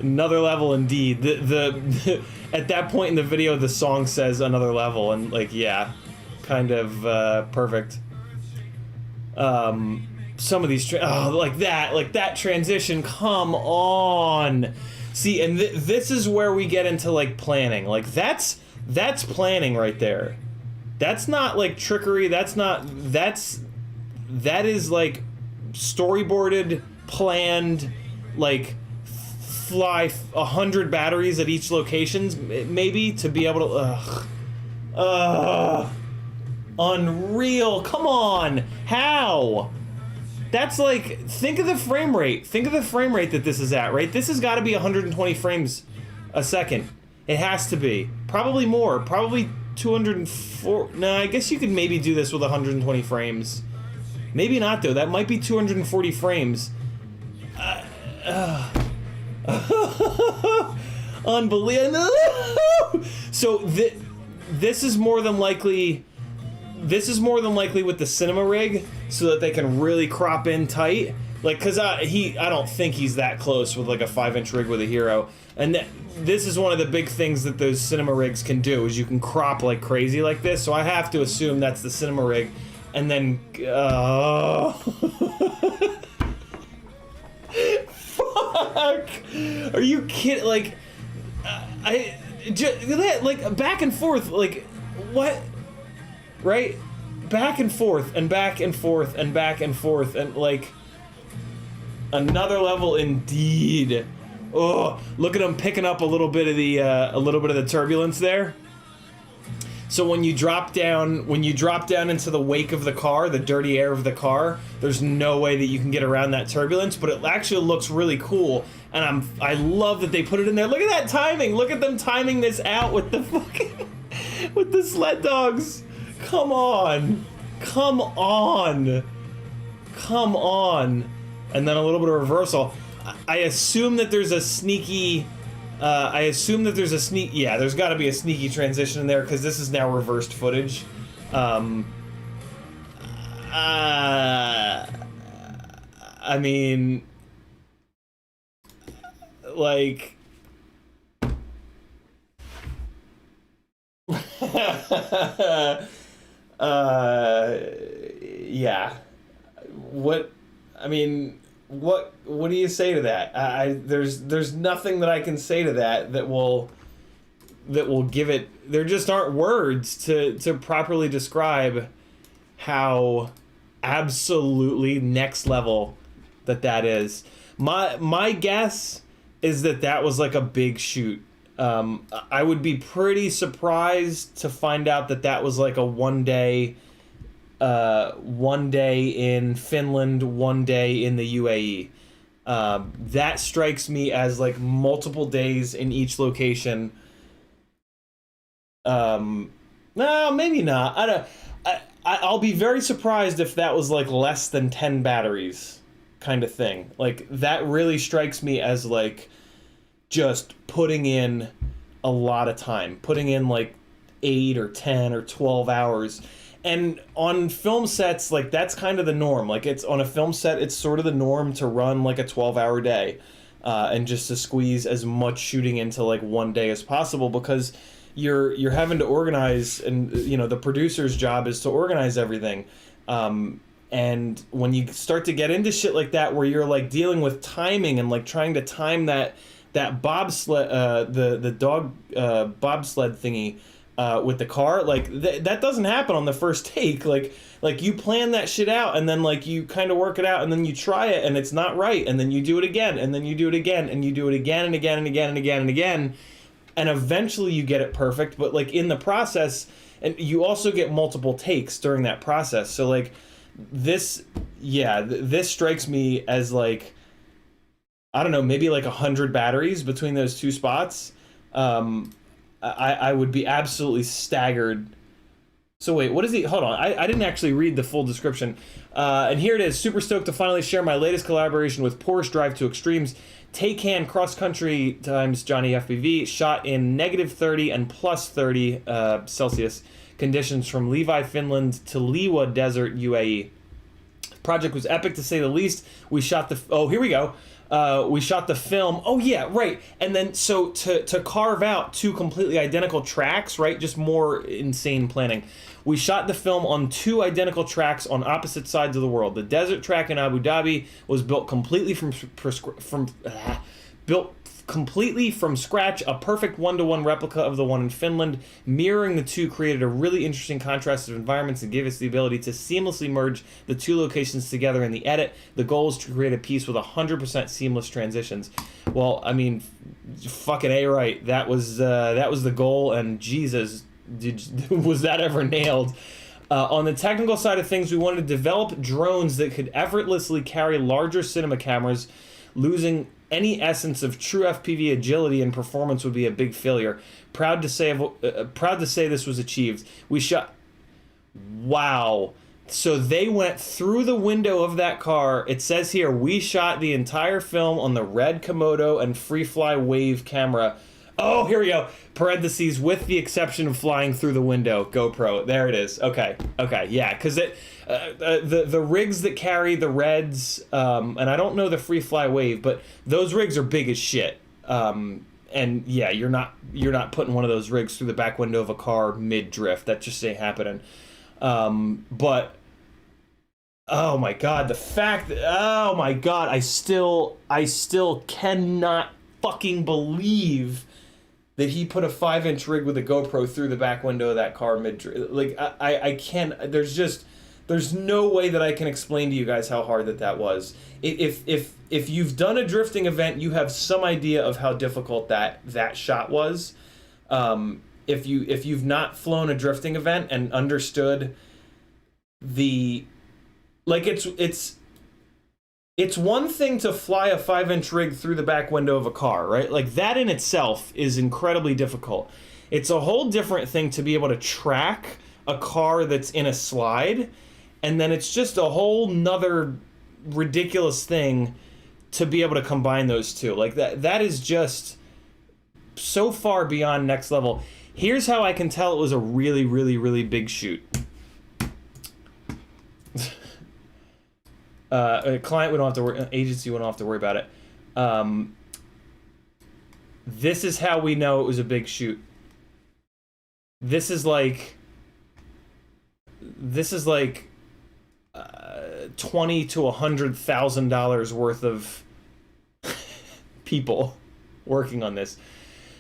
Another level indeed. The at that point in the video, the song says another level, and like, yeah, kind of perfect. Some of these like that transition, come on. See, and this is where we get into like planning. Like that's planning right there. That's not like trickery. That is like storyboarded, planned, like fly 100 batteries at each location maybe to be able to Unreal. Come on. How? That's like, think of the frame rate. Think of the frame rate that this is at, right? This has got to be 120 frames a second. It has to be. Probably more. Probably 204. No, I guess you could maybe do this with 120 frames. Maybe not, though. That might be 240 frames. Unbelievable. So this is more than likely. This is more than likely with the cinema rig, so that they can really crop in tight. Like, cause I don't think he's that close with like a 5-inch rig with a Hero. And this is one of the big things that those cinema rigs can do, is you can crop like crazy like this. So I have to assume that's the cinema rig, and then fuck. Are you kidding? Like, like back and forth. Like, what? Right? Back and forth and back and forth and back and forth, and like another level indeed. Oh, look at him picking up a little bit of the turbulence there. So when you drop down into the wake of the car, the dirty air of the car, there's no way that you can get around that turbulence, but it actually looks really cool, and I love that they put it in there. Look at that timing. Look at them timing this out with the fucking with the sled dogs. Come on. Come on. Come on. And then a little bit of reversal. I assume that there's a sneaky... yeah, there's got to be a sneaky transition in there, because this is now reversed footage. I mean... Like... yeah. What do you say to that? There's nothing that I can say to that will give it. There just aren't words to properly describe how absolutely next level that is. My guess is that was like a big shoot. I would be pretty surprised to find out that was like a one day in Finland, one day in the UAE. That strikes me as like multiple days in each location. No, maybe not. I'll be very surprised if that was like less than 10 batteries kind of thing. Like, that really strikes me as like just putting in a lot of time, putting in like 8 or 10 or 12 hours. And on film sets, like, that's kind of the norm. Like, it's on a film set, it's sort of the norm to run like a 12-hour day, and just to squeeze as much shooting into like one day as possible, because you're having to organize, and the producer's job is to organize everything. And when you start to get into shit like that, where you're like dealing with timing and like trying to time that bobsled, the dog bobsled thingy with the car, like that doesn't happen on the first take. Like you plan that shit out, and then like you kind of work it out, and then you try it and it's not right, and then you do it again, and then you do it again, and you do it again and again and again and again and again, and eventually you get it perfect. But like in the process, and you also get multiple takes during that process. So like this strikes me as like, I don't know, maybe like 100 batteries between those two spots. I would be absolutely staggered. So wait, what is he? Hold on, I didn't actually read the full description. And here it is. Super stoked to finally share my latest collaboration with Porsche Drive to Extremes. Take-hand cross-country times CiottiFPV, shot in -30 and +30 Celsius conditions from Levi, Finland to Liwa Desert, UAE. The project was epic, to say the least. We shot the... Oh, here we go. We shot the film. Oh yeah, right. And then so to carve out two completely identical tracks, right? Just more insane planning. We shot the film on two identical tracks on opposite sides of the world. The desert track in Abu Dhabi was built completely from scratch, a perfect one-to-one replica of the one in Finland. Mirroring the two created a really interesting contrast of environments and gave us the ability to seamlessly merge the two locations together in the edit. The goal is to create a piece with 100% seamless transitions. Well, I mean, fucking A right. That was the goal, and Jesus, was that ever nailed. On the technical side of things, we wanted to develop drones that could effortlessly carry larger cinema cameras. Losing any essence of true FPV agility and performance would be a big failure. Proud to say this was achieved. We shot... Wow. So they went through the window of that car. It says here, we shot the entire film on the red Komodo and FreeFly Wave camera. Oh, here we go. Parentheses, with the exception of flying through the window. GoPro. There it is. Okay. Okay. Yeah. Because the rigs that carry the reds, and I don't know the FreeFly Wave, but those rigs are big as shit. And yeah, you're not putting one of those rigs through the back window of a car mid drift. That just ain't happening. But oh my god, the fact that, oh my god, I still cannot fucking believe that he put a 5-inch rig with a GoPro through the back window of that car mid, like I can't, there's no way that I can explain to you guys how hard that was. If you've done a drifting event, you have some idea of how difficult that shot was. If you've not flown a drifting event and understood the, like, it's one thing to fly a 5-inch rig through the back window of a car, right? Like, that in itself is incredibly difficult. It's a whole different thing to be able to track a car that's in a slide, and then it's just a whole nother ridiculous thing to be able to combine those two. Like, that is just so far beyond next level. Here's how I can tell it was a really, really, really big shoot. A client, we don't have to worry, agency, we don't have to worry about it. This is how we know it was a big shoot. This is like $20,000 to $100,000 worth of people working on this.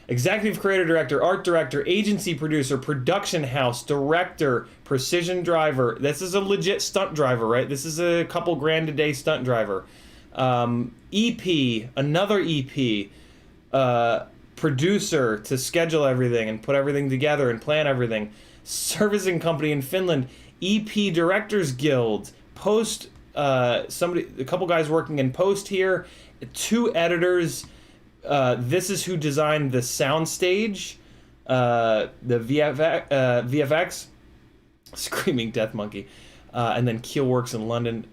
Executive creator, director, art director, agency producer, production house, director, precision driver. This is a legit stunt driver, right? This is a couple grand a day stunt driver. EP, another EP, producer to schedule everything and put everything together and plan everything. Servicing company in Finland, EP Directors Guild, post, a couple guys working in post here, 2 editors. This is who designed the soundstage, the VFX, Screaming Death Monkey, and then Keelworks in London,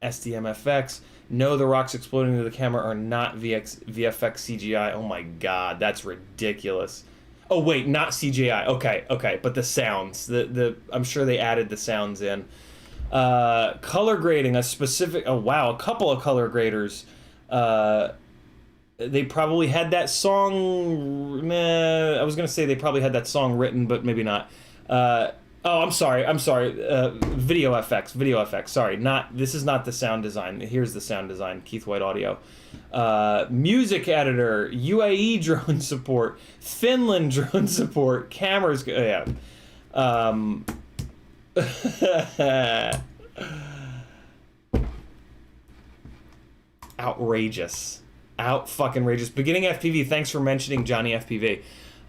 SDMFX. No, the rocks exploding into the camera are not VFX CGI. Oh my god, that's ridiculous. Oh wait, not CGI. Okay, but the sounds, I'm sure they added the sounds in. Color grading, a couple of color graders. They probably had that song. I was gonna say they probably had that song written, but maybe not. I'm sorry. Video FX. Sorry, this is not the sound design. Here's the sound design. Keith White Audio. Music editor, UAE drone support, Finland drone support, cameras. Yeah. Outrageous. Out-fucking-rageous. Beginning FPV, thanks for mentioning Johnny FPV.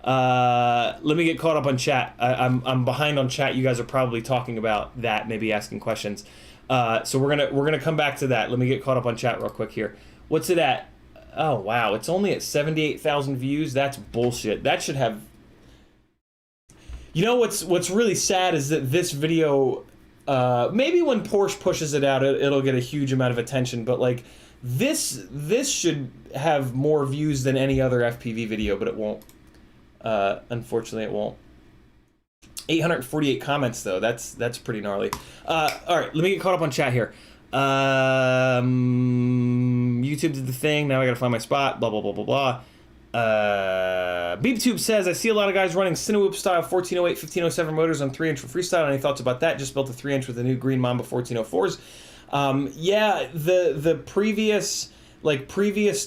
Let me get caught up on chat. I'm behind on chat. You guys are probably talking about that, maybe asking questions. So we're gonna come back to that. Let me get caught up on chat real quick here. What's it at? Oh wow, it's only at 78,000 views. That's bullshit. That should have. You know what's really sad is that this video, maybe when Porsche pushes it out, it'll get a huge amount of attention. But like. This should have more views than any other FPV video, but it won't. Unfortunately, it won't. 848 comments though. That's pretty gnarly. All right, let me get caught up on chat here. YouTube did the thing. Now I gotta find my spot. Blah blah blah blah blah. BeepTube says I see a lot of guys running Cinewhoop style 1408, 1507 motors on 3-inch for freestyle. Any thoughts about that? Just built a 3-inch with the new Green Mamba 1404s. Yeah, the previous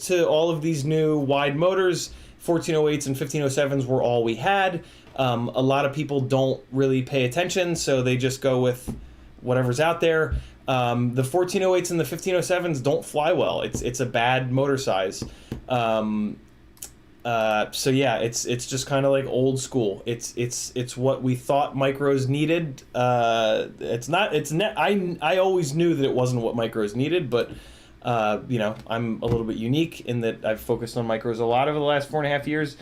to all of these new wide motors, 1408s and 1507s were all we had. A lot of people don't really pay attention, so they just go with whatever's out there. The 1408s and the 1507s don't fly well. It's a bad motor size. So yeah, it's just kind of like old school. It's what we thought micros needed. It's not. I always knew that it wasn't what micros needed, but you know, I'm a little bit unique in that I've focused on micros a lot over the last 4.5 years.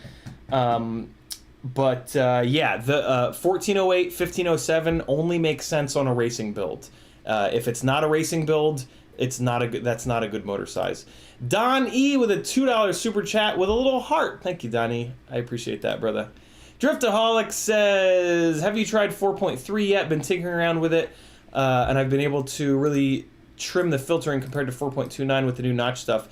But yeah, the 1408, 1507 only makes sense on a racing build. If it's not a racing build, it's not a good. That's not a good motor size. Don E with a $2 super chat with a little heart. Thank you, Don E. I appreciate that, brother. Driftaholic says, "Have you tried 4.3 yet? Been tinkering around with it, and I've been able to really trim the filtering compared to 4.29 with the new notch stuff."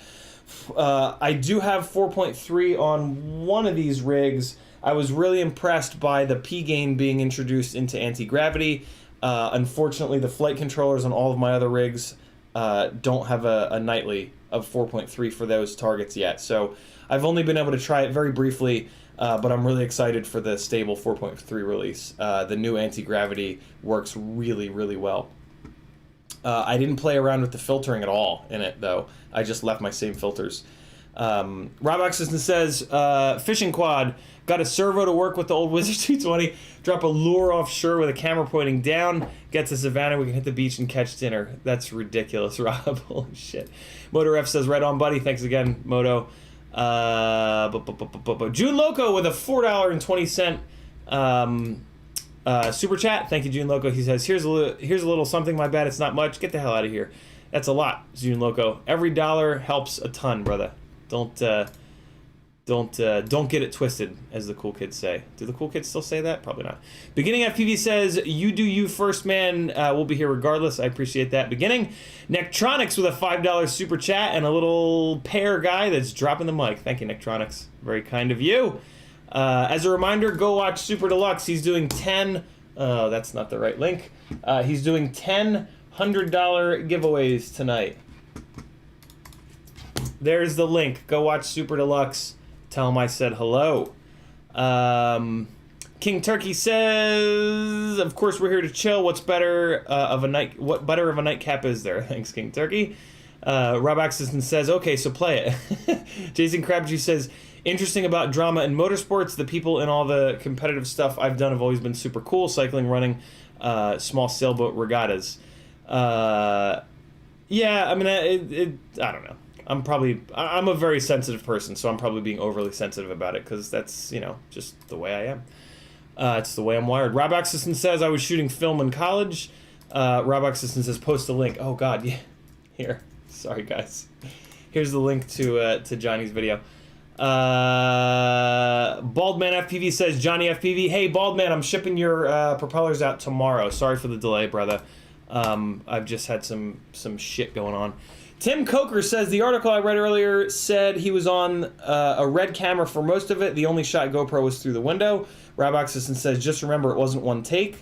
I do have 4.3 on one of these rigs. I was really impressed by the P-gain being introduced into anti-gravity. Unfortunately, the flight controllers on all of my other rigs don't have a nightly of 4.3 for those targets yet. So I've only been able to try it very briefly, but I'm really excited for the stable 4.3 release. The new anti-gravity works really, really well. I didn't play around with the filtering at all in it, though. I just left my same filters. Rob Axelson says, fishing quad, got a servo to work with the old Wizard 220, drop a lure offshore with a camera pointing down, get to Savannah, we can hit the beach and catch dinner. That's ridiculous, Rob. Holy shit. Moto F says, right on, buddy. Thanks again, Moto. June Loco with a $4.20 super chat. Thank you, June Loco. He says, here's a little something, my bad, it's not much. Get the hell out of here. That's a lot, June Loco. Every dollar helps a ton, brother. Don't get it twisted, as the cool kids say. Do the cool kids still say that? Probably not. Beginning FPV says, you do you first, man. We'll be here regardless. I appreciate that. Beginning. Nectronics with a $5 super chat and a little pair guy that's dropping the mic. Thank you, Nectronics. Very kind of you. As a reminder, go watch Super Deluxe. He's doing 10... Oh, that's not the right link. He's doing 10 $100 giveaways tonight. There's the link. Go watch Super Deluxe. Tell him I said hello. King Turkey says, of course we're here to chill. What better of a nightcap is there? Thanks, King Turkey. Rob Axelson says, okay, so play it. Jason Crabtree says, interesting about drama in motorsports. The people in all the competitive stuff I've done have always been super cool. Cycling, running, small sailboat regattas. Yeah, I mean, I don't know. I'm a very sensitive person, so I'm probably being overly sensitive about it because that's, you know, just the way I am. It's the way I'm wired. Rob Axelson says, I was shooting film in college. Rob Axelson says, post a link. Oh, God, yeah. Here. Sorry, guys. Here's the link to Johnny's video. Baldman FPV says, Johnny FPV, hey, Baldman, I'm shipping your propellers out tomorrow. Sorry for the delay, brother. I've just had some shit going on. Tim Coker says, the article I read earlier said he was on a red camera for most of it. The only shot GoPro was through the window. Rob Axelson says, just remember it wasn't one take.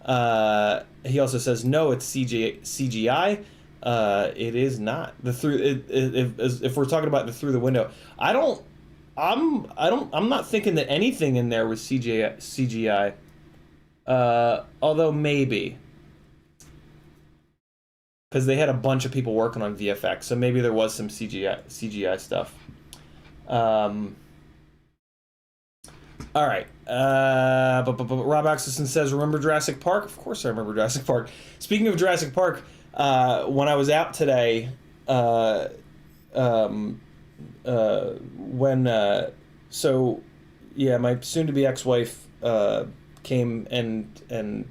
He also says, no, it's CGI. It is not. If we're talking about the through the window, I'm not thinking that anything in there was CGI. Although maybe. Because they had a bunch of people working on VFX, so maybe there was some CGI stuff. All right. But Rob Axelson says, remember Jurassic Park? Of course I remember Jurassic Park. Speaking of Jurassic Park, when I was out today, so yeah, my soon-to-be ex-wife came and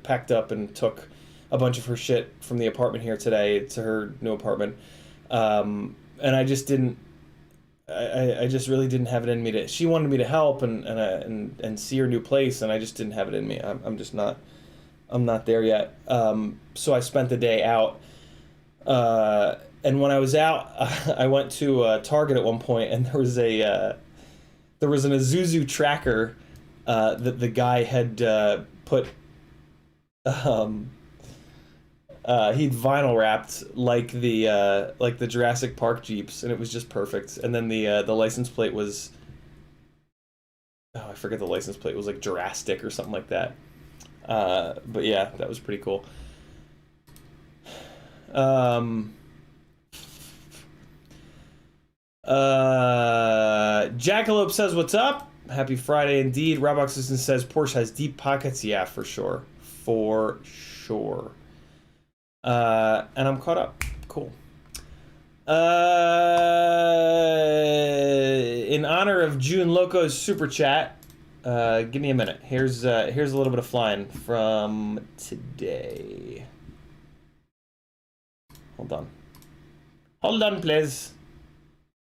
packed up and took a bunch of her shit from the apartment here today to her new apartment, and I just didn't. I just really didn't have it in me to. She wanted me to help and see her new place, and I just didn't have it in me. I'm just not. I'm not there yet. So I spent the day out, and when I was out, I went to Target at one point, and there was an Isuzu tracker that the guy had put. He'd vinyl wrapped like the Jurassic Park Jeeps, and it was just perfect. And then the license plate was, I forget the license plate. It was like Jurassic or something like that. But yeah, that was pretty cool. Jackalope says, what's up? Happy Friday indeed. Rob Oxison says, Porsche has deep pockets. Yeah, for sure. For sure. And I'm caught up. Cool. In honor of June Loco's super chat, give me a minute. Here's a little bit of flying from today. Hold on. Hold on, please.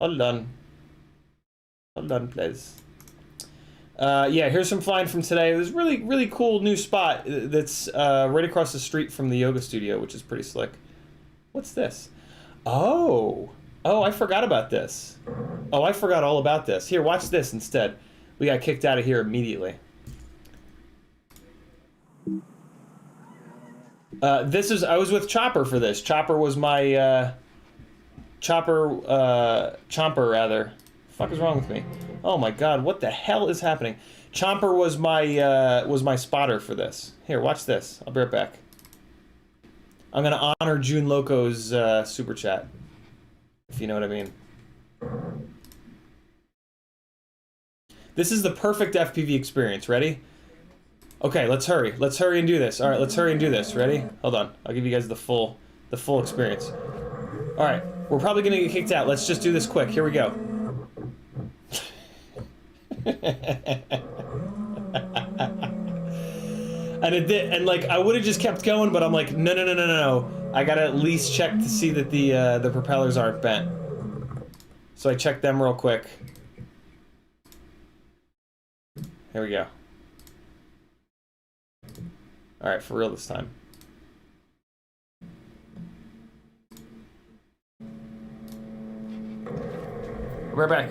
Hold on. Hold on, please. Yeah, here's some flying from today. There's really, really cool new spot that's right across the street from the yoga studio, which is pretty slick. What's this? Oh, I forgot about this. Oh, I forgot all about this. Here, watch this instead. We got kicked out of here immediately. I was with Chopper for this. Chopper was my, Chomper rather. Fuck is wrong with me? Oh my god, what the hell is happening? Chomper was my spotter for this. Here, watch this. I'll be right back. I'm gonna honor June Loco's super chat, if you know what I mean. This is the perfect FPV experience. Ready? Okay, let's hurry. Let's hurry and do this. All right, let's hurry and do this. Ready? Hold on. I'll give you guys the full experience. All right, we're probably gonna get kicked out. Let's just do this quick. Here we go. And it did, and like I would have just kept going, but I'm like, no. I gotta at least check to see that the propellers aren't bent. So I checked them real quick. Here we go. All right, for real this time. We're back.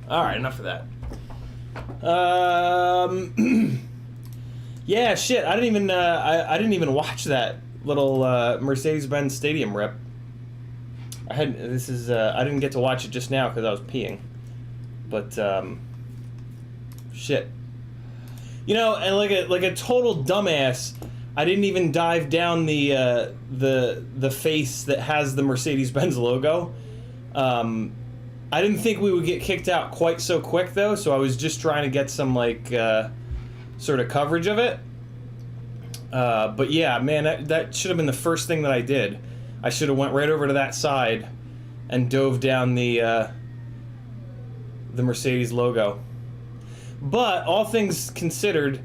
All right, enough of that. Yeah, shit. I didn't even I didn't even watch that little Mercedes-Benz Stadium rip. I didn't get to watch it just now because I was peeing. But shit. You know, and like a total dumbass, I didn't even dive down the face that has the Mercedes-Benz logo. I didn't think we would get kicked out quite so quick though, so I was just trying to get some like sort of coverage of it. But yeah, man, that should have been the first thing that I did. I should have went right over to that side and dove down the Mercedes logo. But all things considered,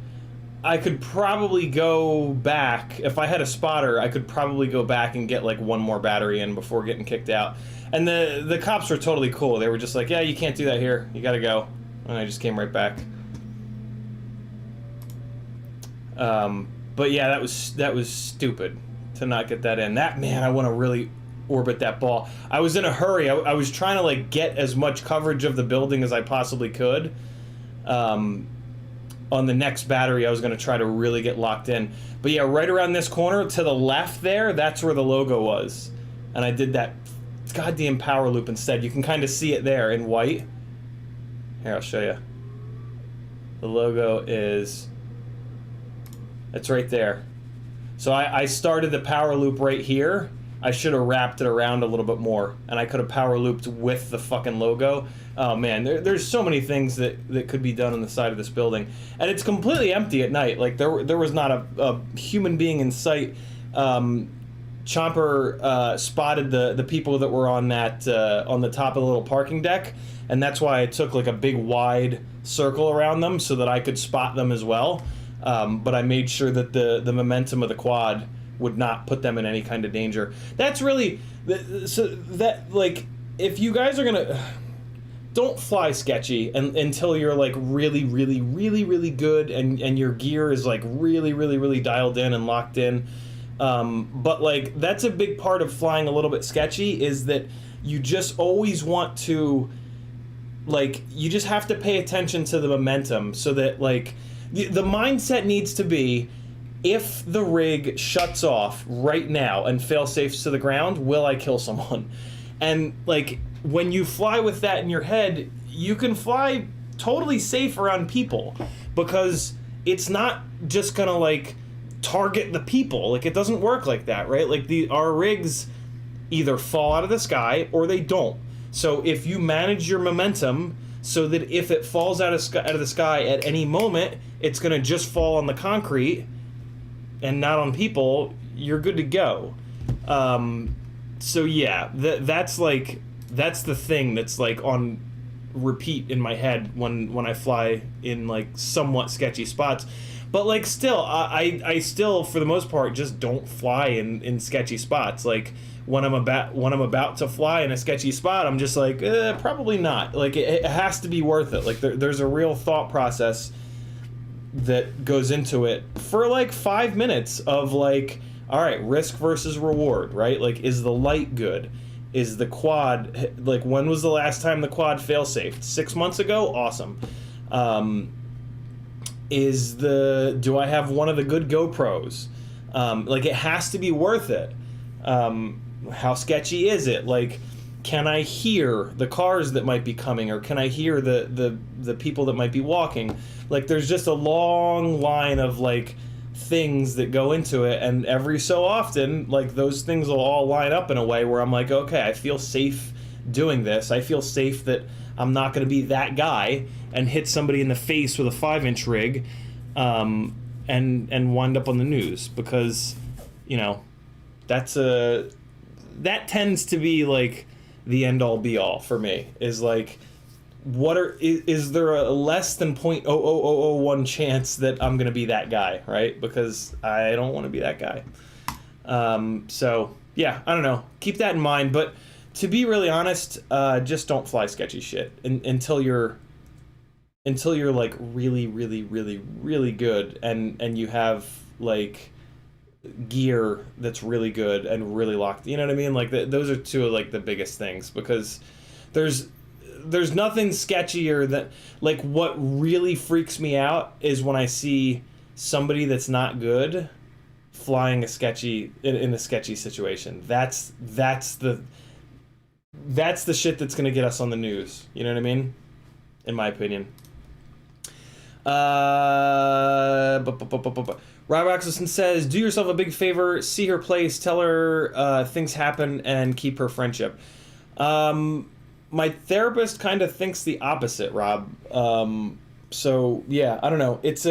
I could probably go back. If I had a spotter, I could probably go back and get like one more battery in before getting kicked out. And the cops were totally cool. They were just like, yeah, you can't do that here. You gotta go. And I just came right back. But yeah, that was stupid to not get that in. That, man, I want to really orbit that ball. I was in a hurry. I was trying to like get as much coverage of the building as I possibly could. On the next battery, I was going to try to really get locked in. But yeah, right around this corner to the left there, that's where the logo was. And I did that goddamn power loop instead. You can kind of see it there in white. Here, I'll show you. The logo is... it's right there. So I started the power loop right here. I should have wrapped it around a little bit more, and I could have power looped with the fucking logo. Oh man, there's so many things that could be done on the side of this building, and it's completely empty at night. Like there was not a human being in sight. Chomper spotted the people that were on that on the top of the little parking deck, and that's why I took like a big wide circle around them so that I could spot them as well. But I made sure that the momentum of the quad would not put them in any kind of danger. That's really so that, like, if you guys are gonna, don't fly sketchy until you're like really good and your gear is like really dialed in and locked in. But like that's a big part of flying a little bit sketchy, is that you just always want to, like, you just have to pay attention to the momentum, so that like the mindset needs to be, if the rig shuts off right now and fail-safes to the ground, will I kill someone? And like when you fly with that in your head, you can fly totally safe around people, because it's not just gonna like target the people. Like, it doesn't work like that, right? Like our rigs either fall out of the sky or they don't. So if you manage your momentum so that if it falls out of the sky at any moment, it's gonna just fall on the concrete and not on people, you're good to go. So yeah, that's the thing that's like on repeat in my head when I fly in like somewhat sketchy spots. But like still, I still for the most part just don't fly in sketchy spots. Like when I'm about to fly in a sketchy spot, I'm just like, probably not. Like it has to be worth it. Like there's a real thought process that goes into it for like 5 minutes of like, all right, risk versus reward, right? Like, is the light good? Is the quad, like, when was the last time the quad fail-safed? 6 months ago? Awesome. Do I have one of the good GoPros? Like, it has to be worth it. How sketchy is it? Like, can I hear the cars that might be coming, or can I hear the people that might be walking? Like, there's just a long line of like things that go into it, and every so often, like, those things will all line up in a way where I'm like, okay, I feel safe doing this. I feel safe that I'm not going to be that guy and hit somebody in the face with a 5-inch rig, and wind up on the news, because, you know, that tends to be like the end all be all for me, is like, is there a less than 0.00001 chance that I'm gonna be that guy, right? Because I don't want to be that guy. So yeah, I don't know, keep that in mind. But to be really honest, just don't fly sketchy shit until you're like really good, and you have like gear that's really good and really locked, you know what I mean? Like those are two of like the biggest things, because there's nothing sketchier that, like, what really freaks me out is when I see somebody that's not good flying a sketchy in a sketchy situation. That's the shit that's gonna get us on the news. You know what I mean? In my opinion. Rob Axelson says, do yourself a big favor, see her place, tell her things happen, and keep her friendship. My therapist kind of thinks the opposite, Rob. So yeah, I don't know. It's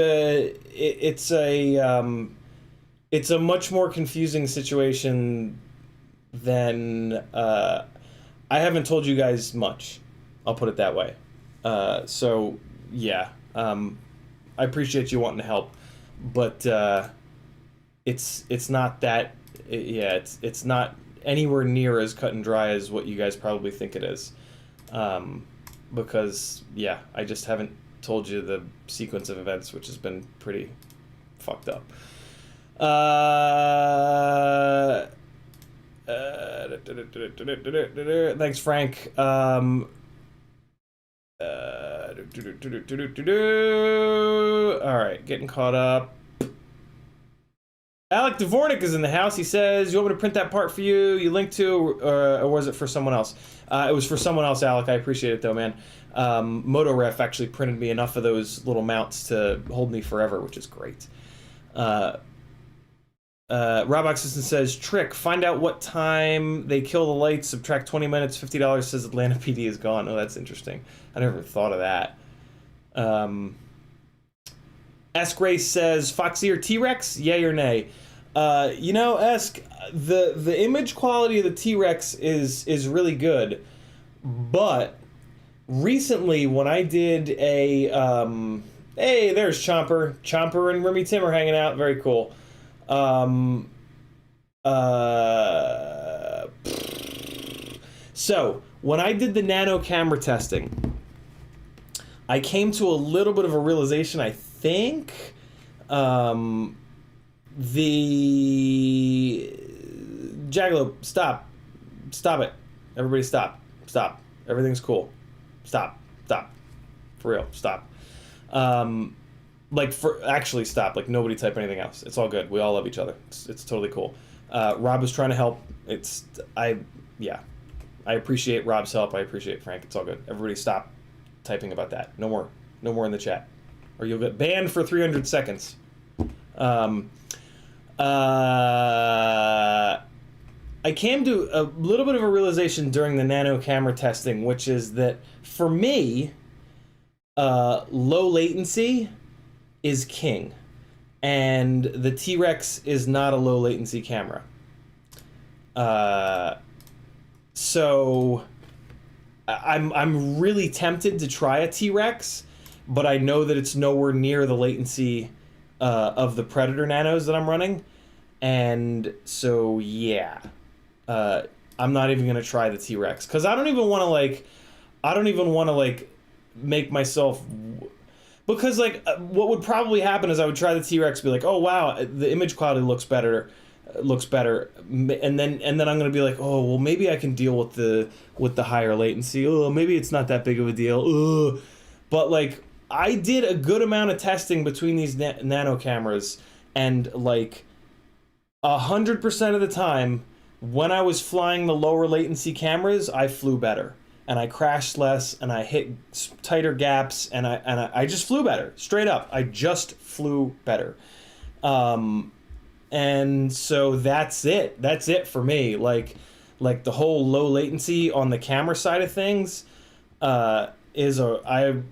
a much more confusing situation than I haven't told you guys much. I'll put it that way. So yeah, I appreciate you wanting to help, but it's not that. It's not anywhere near as cut and dry as what you guys probably think it is. Because yeah, I just haven't told you the sequence of events, which has been pretty fucked up. Thanks, Frank. All right, getting caught up. Alec Dvornik is in the house. He says, you want me to print that part for you? You linked to, or was it for someone else? It was for someone else, Alec. I appreciate it, though, man. MotoRef actually printed me enough of those little mounts to hold me forever, which is great. Rob Oxison says, trick, find out what time they kill the lights, subtract 20 minutes, $50, says Atlanta PD is gone. Oh, that's interesting. I never thought of that. Esk Grace says, Foxy or T-Rex, yay or nay? You know, Esk, the image quality of the T-Rex is really good, but recently when I did a, hey, there's Chomper and Remy Tim are hanging out, very cool. So when I did the nano camera testing, I came to a little bit of a realization, I think. The Jackalope, stop it, everybody stop, everything's cool, stop, for real, stop. Actually stop, like nobody type anything else, it's all good, we all love each other, it's totally cool. Rob is trying to help, I appreciate Rob's help, I appreciate Frank, it's all good, everybody stop typing about that, no more in the chat, or you'll get banned for 300 seconds. I came to a little bit of a realization during the nano camera testing, which is that for me, low latency is king, and the T-Rex is not a low latency camera. So I'm really tempted to try a T-Rex, but I know that it's nowhere near the latency of the Predator nanos that I'm running, and so yeah, I'm not even gonna try the T-Rex because I don't even want to make myself, because what would probably happen is I would try the T-Rex, be like, oh wow, the image quality looks better, and then I'm gonna be like, oh well, maybe I can deal with the higher latency. Oh, maybe it's not that big of a deal. Ugh. But I did a good amount of testing between these nano cameras, and 100% of the time when I was flying the lower latency cameras, I flew better, and I crashed less, and I hit tighter gaps, and I just flew better, straight up. I just flew better, and so that's it for me. Like the whole low latency on the camera side of things. I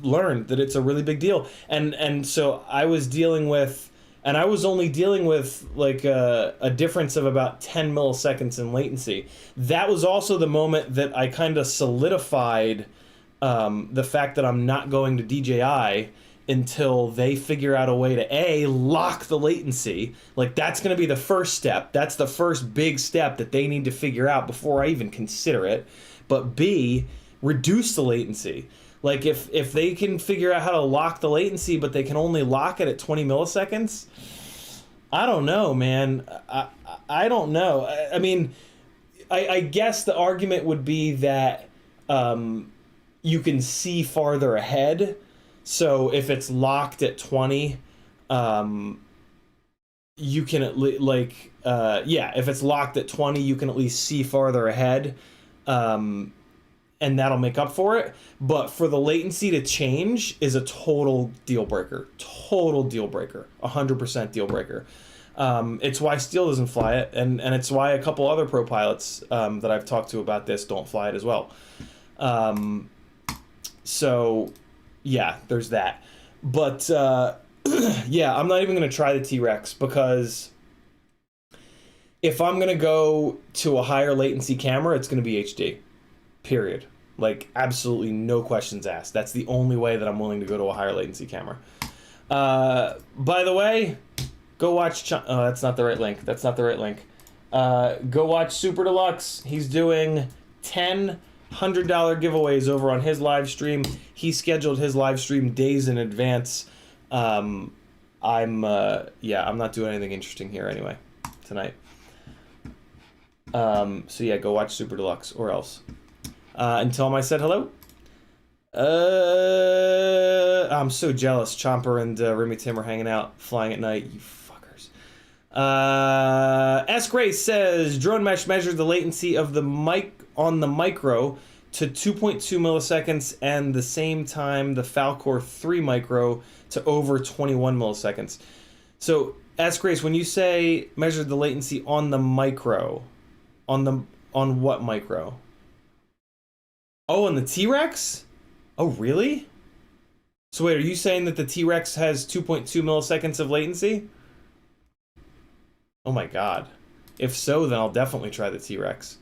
learned that it's a really big deal, and so I was dealing with, and I was only dealing with a difference of about 10 milliseconds in latency. That was also the moment that I kind of solidified the fact that I'm not going to DJI until they figure out a way to lock the latency. That's going to be the first step. That's the first big step that they need to figure out before I even consider it. But B, reduce the latency. If they can figure out how to lock the latency, but they can only lock it at 20 milliseconds, I don't know, man. I don't know. I mean, I guess the argument would be that you can see farther ahead. So if it's locked at 20, you can at least, like, if it's locked at 20, you can at least see farther ahead, and that'll make up for it. But for the latency to change is a total deal breaker. Total deal breaker. 100% deal breaker. It's why Steel doesn't fly it, and it's why a couple other pro pilots that I've talked to about this don't fly it as well. So, yeah, there's that. But, yeah, I'm not even going to try the T-Rex, because if I'm going to go to a higher latency camera, it's going to be HD. Period. Like, absolutely no questions asked. That's the only way that I'm willing to go to a higher latency camera. By the way, go watch... oh, that's not the right link. That's not the right link. Go watch Super Deluxe. He's doing 10 $100 giveaways over on his live stream. He scheduled his live stream days in advance. I'm not doing anything interesting here anyway tonight. So yeah, go watch Super Deluxe or else. And tell him I said hello. I'm so jealous. Chomper and Remy Tim are hanging out, flying at night. You fuckers. S. Grace says drone mesh measured the latency of the mic on the micro to 2.2 milliseconds, and the same time the Falcor 3 micro to over 21 milliseconds. So, S. Grace, when you say measured the latency on the micro, on what micro? Oh, on the T-Rex? Oh, really? So wait, are you saying that the T-Rex has 2.2 milliseconds of latency? Oh my god. If so, then I'll definitely try the T-Rex.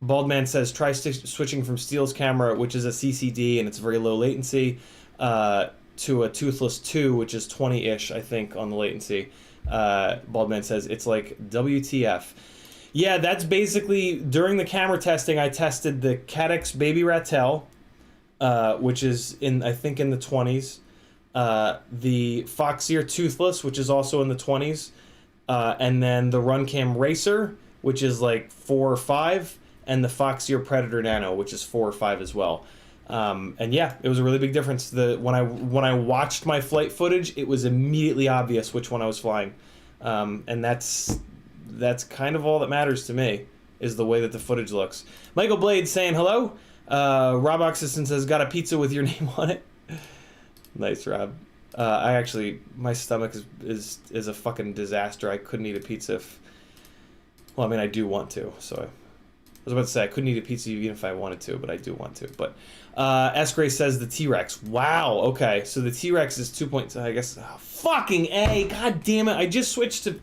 Baldman says, try switching from Steel's camera, which is a CCD, and it's very low latency, to a Toothless 2, which is 20-ish, I think, on the latency. Baldman says, it's like WTF. Yeah, that's basically, during the camera testing, I tested the Caddx Baby Ratel, which is, I think, in the 20s. The Foxeer Toothless, which is also in the 20s. And then the Runcam Racer, which is like 4 or 5. And the Foxeer Predator Nano, which is 4 or 5 as well. And yeah, it was a really big difference. When I watched my flight footage, it was immediately obvious which one I was flying. And that's kind of all that matters to me, is the way that the footage looks. Michael Blade saying hello. Rob Oxison says, got a pizza with your name on it. Nice, Rob. My stomach is a fucking disaster. I couldn't eat a pizza if... Well, I mean, I do want to, so... I was about to say, I couldn't eat a pizza even if I wanted to, but I do want to. But S. Gray says the T-Rex. Wow, okay. So the T-Rex is 2.2, I guess. Oh, fucking A, god damn it. I just switched to...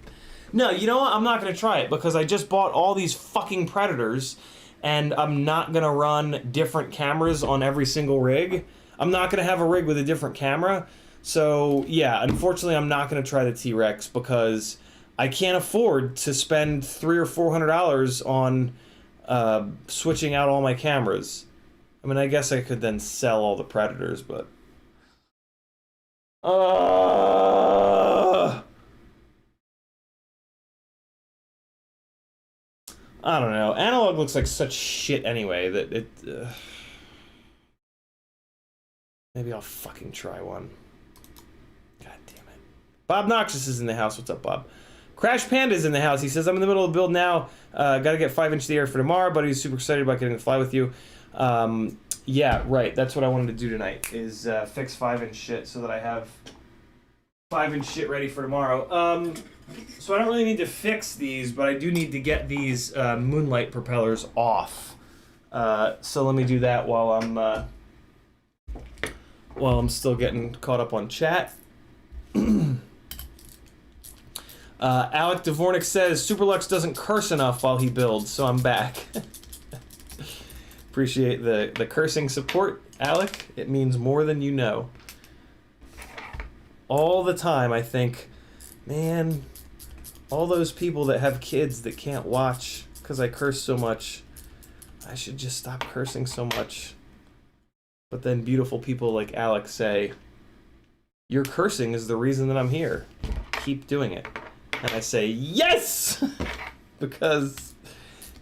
No, you know what? I'm not going to try it, because I just bought all these fucking Predators, and I'm not going to run different cameras on every single rig. I'm not going to have a rig with a different camera. So, yeah, unfortunately, I'm not going to try the T-Rex, because I can't afford to spend $300 or $400 on... switching out all my cameras. I mean, I guess I could then sell all the Predators, but... I don't know. Analog looks like such shit anyway that it... Maybe I'll fucking try one. God damn it. Bob Noxious is in the house. What's up, Bob? Crash Panda's in the house. He says, I'm in the middle of the build now. Gotta get 5-inch in the air for tomorrow, but he's super excited about getting to fly with you. Yeah, right. That's what I wanted to do tonight, is fix 5-inch shit so that I have 5-inch shit ready for tomorrow. So I don't really need to fix these, but I do need to get these Moonlight propellers off. So let me do that while I'm still getting caught up on chat. Alec Dvornik says, Superlux doesn't curse enough while he builds, so I'm back. Appreciate the cursing support, Alec. It means more than you know. All the time I think, man, all those people that have kids that can't watch because I curse so much, I should just stop cursing so much. But then beautiful people like Alec say, your cursing is the reason that I'm here. Keep doing it. And I say, yes! Because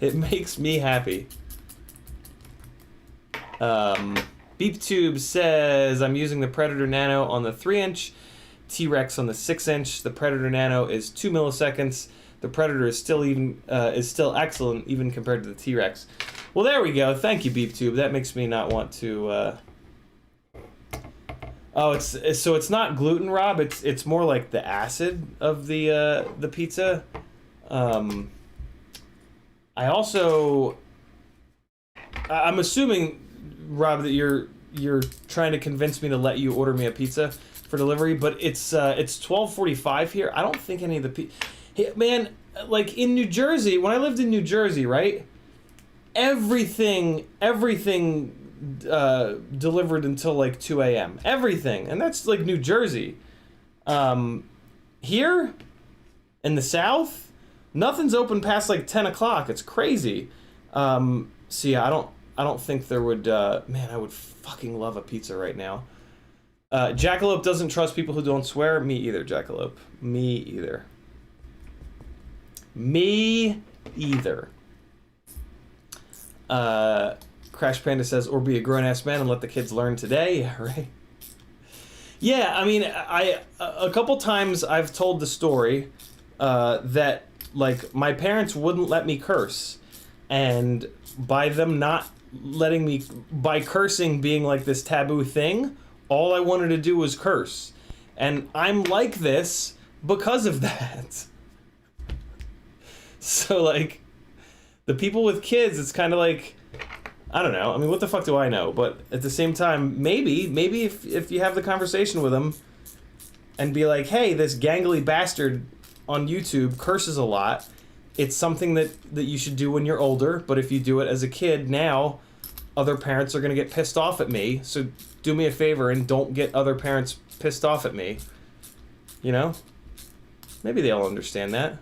it makes me happy. BeepTube says, I'm using the Predator Nano on the 3-inch, T-Rex on the 6-inch. The Predator Nano is 2 milliseconds. The Predator is still excellent, even compared to the T-Rex. Well, there we go. Thank you, BeepTube. That makes me not want to... Oh, so it's not gluten, Rob. It's more like the acid of the pizza. I'm assuming, Rob, that you're trying to convince me to let you order me a pizza for delivery, but it's 12:45 here. I don't think any of the man, like in New Jersey, when I lived in New Jersey, right? Everything delivered until like 2 a.m. Everything, and that's like New Jersey. Here in the South, nothing's open past like 10 o'clock. It's crazy. So yeah, I don't think there would. Man, I would fucking love a pizza right now. Jackalope doesn't trust people who don't swear. Me either, Jackalope. Me either. Me either. Crash Panda says, or be a grown-ass man and let the kids learn today. Yeah, right. Yeah, I mean, a couple times I've told the story that, like, my parents wouldn't let me curse. And by them not letting me, by cursing being like this taboo thing, all I wanted to do was curse. And I'm like this because of that. So, like, the people with kids, it's kind of like, I don't know. I mean, what the fuck do I know? But at the same time, maybe if you have the conversation with them and be like, hey, this gangly bastard on YouTube curses a lot. It's something that you should do when you're older, but if you do it as a kid now, other parents are going to get pissed off at me. So do me a favor and don't get other parents pissed off at me. You know? Maybe they'll understand that.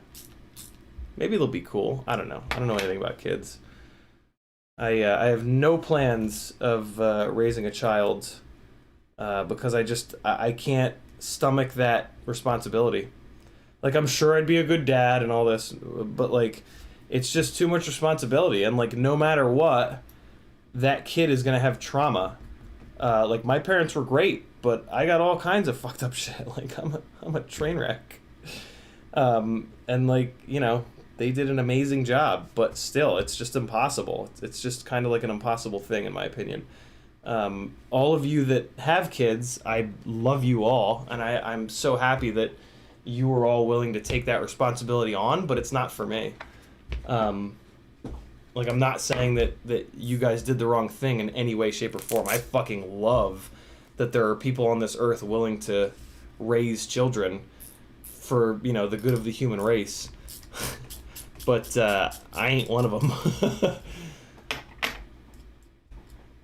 Maybe they'll be cool. I don't know. I don't know anything about kids. I have no plans of raising a child because I can't stomach that responsibility. Like, I'm sure I'd be a good dad and all this, but, like, it's just too much responsibility. And, like, no matter what, that kid is going to have trauma. Like, my parents were great, but I got all kinds of fucked up shit. Like, I'm a train wreck. And, like, you know, they did an amazing job, but still, it's just impossible. It's just kind of like an impossible thing, in my opinion. All of you that have kids, I love you all, and I'm so happy that you were all willing to take that responsibility on, but it's not for me. Like, I'm not saying that you guys did the wrong thing in any way, shape, or form. I fucking love that there are people on this earth willing to raise children for, you know, the good of the human race. But I ain't one of them.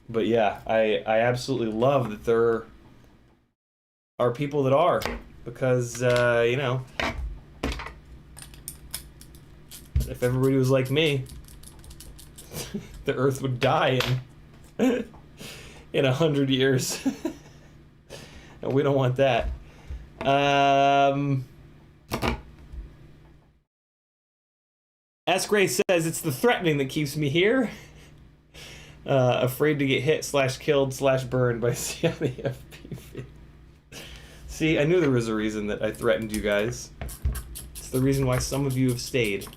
But yeah, I absolutely love that there are people that are, because, you know, if everybody was like me, the earth would die in 100 years. And we don't want that. Ask Ray says, it's the threatening that keeps me here. Afraid to get hit / killed / burned by CiottiFPV. See, I knew there was a reason that I threatened you guys. It's the reason why some of you have stayed.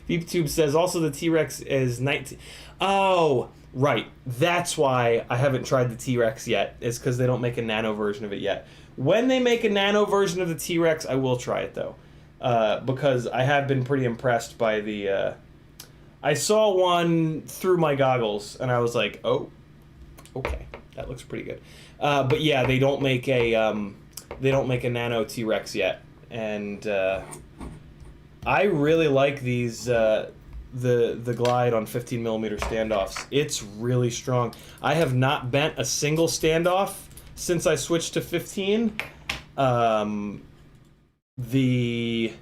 BeepTube says, also the T-Rex is 19... Oh, right. That's why I haven't tried the T-Rex yet. It's because they don't make a nano version of it yet. When they make a nano version of the T-Rex, I will try it, though. Because I have been pretty impressed by the... I saw one through my goggles, and I was like, oh, okay, that looks pretty good. But yeah, they don't make a nano T-Rex yet, and I really like these the glide on 15mm standoffs. It's really strong. I have not bent a single standoff since I switched to 15. The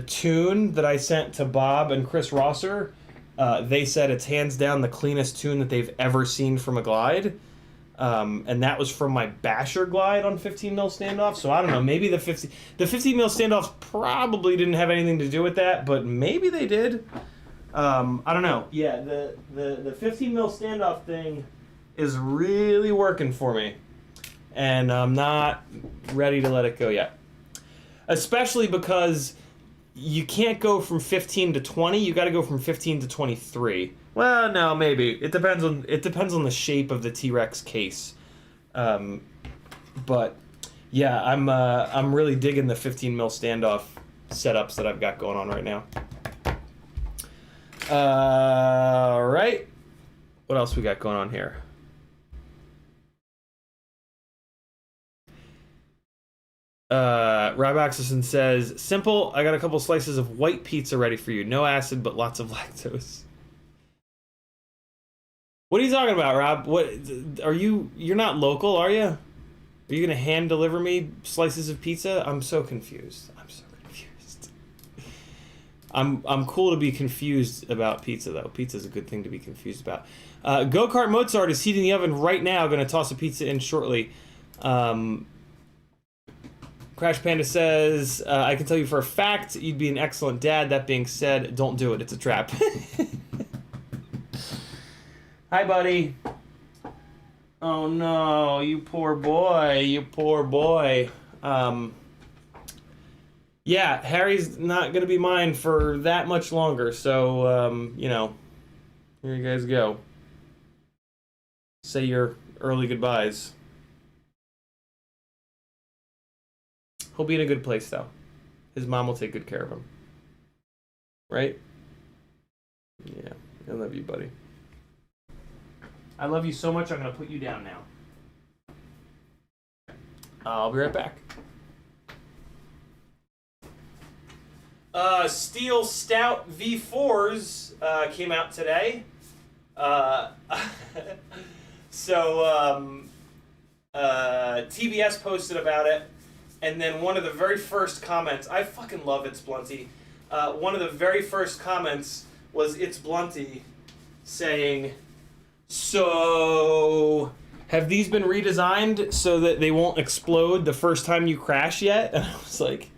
tune that I sent to Bob and Chris Rosser, they said it's hands down the cleanest tune that they've ever seen from a glide. And that was from my Basher glide on 15mm standoff. So I don't know, maybe the 15mm standoffs probably didn't have anything to do with that, but maybe they did. I don't know. Yeah, the 15 mil standoff thing is really working for me, and I'm not ready to let it go yet. Especially because you can't go from 15 to 20. You got to go from 15 to 23. Well, no, maybe it depends on the shape of the T-Rex case. But yeah, I'm really digging the 15 mil standoff setups that I've got going on right now. All right, what else we got going on here? Rob Axelson says, simple, I got a couple slices of white pizza ready for you. No acid, but lots of lactose. What are you talking about, Rob? What are you're not local, are you? Are you gonna hand deliver me slices of pizza? I'm so confused. I'm cool to be confused about pizza, though. Pizza's a good thing to be confused about. Go-Kart Mozart is heating the oven right now. Gonna toss a pizza in shortly. Crash Panda says, I can tell you for a fact you'd be an excellent dad. That being said, don't do it. It's a trap. Hi, buddy. Oh, no. You poor boy. You poor boy. Yeah, Harry's not going to be mine for that much longer. So, you know, here you guys go. Say your early goodbyes. He'll be in a good place, though. His mom will take good care of him. Right? Yeah. I love you, buddy. I love you so much, I'm going to put you down now. I'll be right back. Steel Stout V4s came out today. TBS posted about it. And then one of the very first comments, I fucking love It's Blunty. One of the very first comments was It's Blunty saying, so have these been redesigned so that they won't explode the first time you crash yet? And I was like,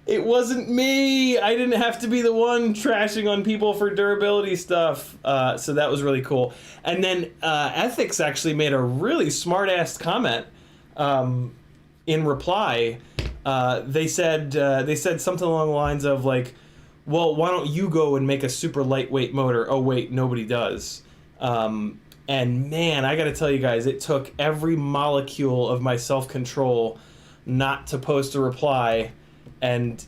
it wasn't me. I didn't have to be the one trashing on people for durability stuff. So that was really cool. And then Ethics actually made a really smart-ass comment. In reply, they said something along the lines of like, well, why don't you go and make a super lightweight motor? Oh wait, nobody does. And man, I gotta tell you guys, it took every molecule of my self-control not to post a reply and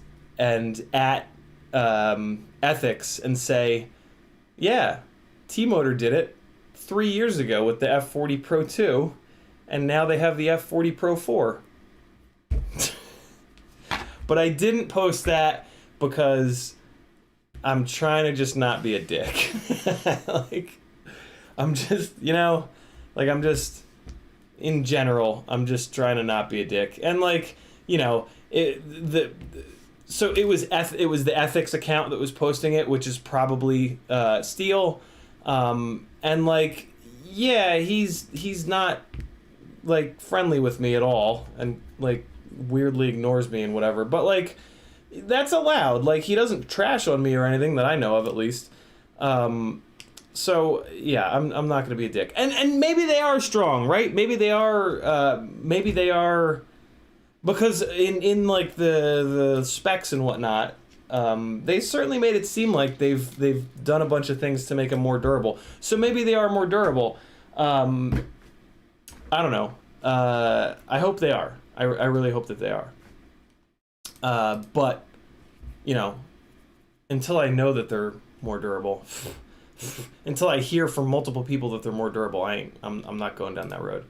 at Ethics and say, yeah, T-Motor did it 3 years ago with the F40 Pro 2, and now they have the F40 Pro 4. But I didn't post that because I'm trying to just not be a dick. Like, I'm just, you know, like I'm just, in general, I'm just trying to not be a dick. And like, you know, it was the Ethics account that was posting it, which is probably Steel. And like, yeah, he's not like friendly with me at all, and like weirdly ignores me and whatever, but like that's allowed. Like, he doesn't trash on me or anything that I know of, at least. So yeah, I'm not gonna be a dick. And maybe they are strong, right? Maybe they are because in like the specs and whatnot, they certainly made it seem like they've done a bunch of things to make them more durable. So maybe they are more durable. I don't know. I hope they are. I really hope that they are. But, you know, until I know that they're more durable, until I hear from multiple people that they're more durable, I'm not going down that road.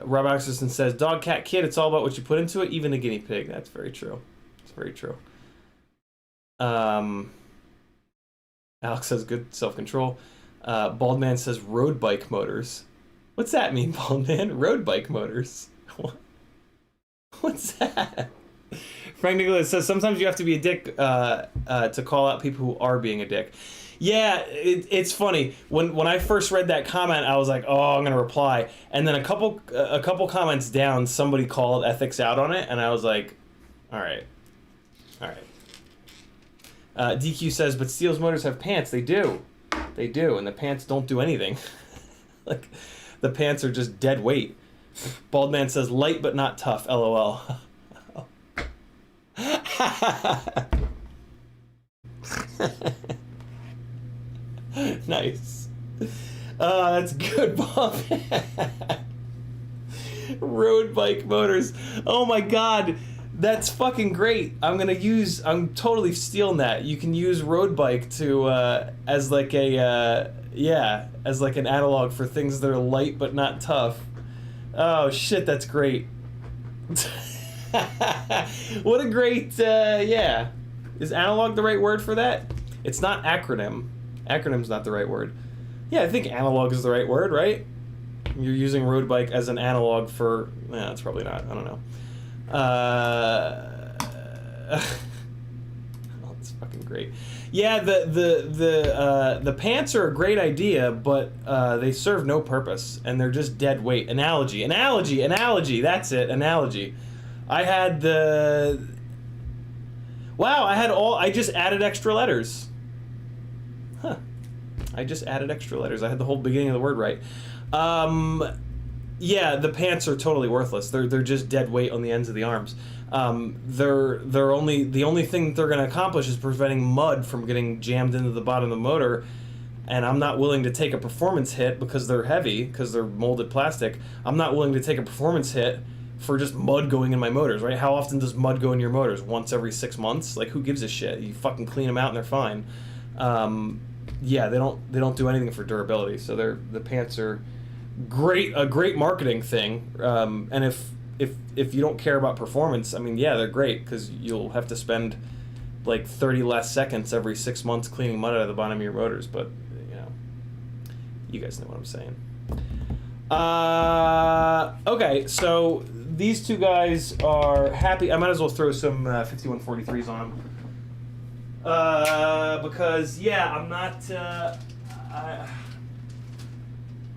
Rob Axelson says, dog, cat, kid, it's all about what you put into it, even the guinea pig. That's very true. It's very true. Alex says, good self-control. Bald Man says, road bike motors. What's that mean, Bald Man? Road bike motors. What's that? Frank Nicholas says, sometimes you have to be a dick to call out people who are being a dick. Yeah, it's funny. When I first read that comment, I was like, oh, I'm gonna reply. And then a couple comments down, somebody called Ethics out on it, and I was like, all right, All right. DQ says, but Steel's motors have pants. They do. They do, and the pants don't do anything. Like, the pants are just dead weight. Baldman says, light but not tough, LOL. Nice. That's good, Bob. Road bike motors. Oh my god. That's fucking great. I'm totally stealing that. You can use road bike to, as like a, as like an analog for things that are light but not tough. Oh shit, that's great. What a great, yeah. Is analog the right word for that? It's not acronym. Acronym's not the right word. Yeah, I think analog is the right word, right? You're using road bike as an analog for, it's probably not, I don't know. Oh, it's fucking great. Yeah, the pants are a great idea, but they serve no purpose, and they're just dead weight. Analogy. That's it. Analogy. I had I just added extra letters. Huh. I just added extra letters. I had the whole beginning of the word right. Yeah, the pants are totally worthless. They're just dead weight on the ends of the arms. The only thing they're going to accomplish is preventing mud from getting jammed into the bottom of the motor. And I'm not willing to take a performance hit because they're heavy, because they're molded plastic. I'm not willing to take a performance hit for just mud going in my motors, right? How often does mud go in your motors? Once every 6 months? Like, who gives a shit? You fucking clean them out and they're fine. Yeah, they don't do anything for durability. So the pants are a great marketing thing. And if you don't care about performance, I mean, yeah, they're great because you'll have to spend like 30 less seconds every 6 months cleaning mud out of the bottom of your motors. But you guys know what I'm saying. Okay, so these two guys are happy. I might as well throw some 5143s on them. Because, yeah,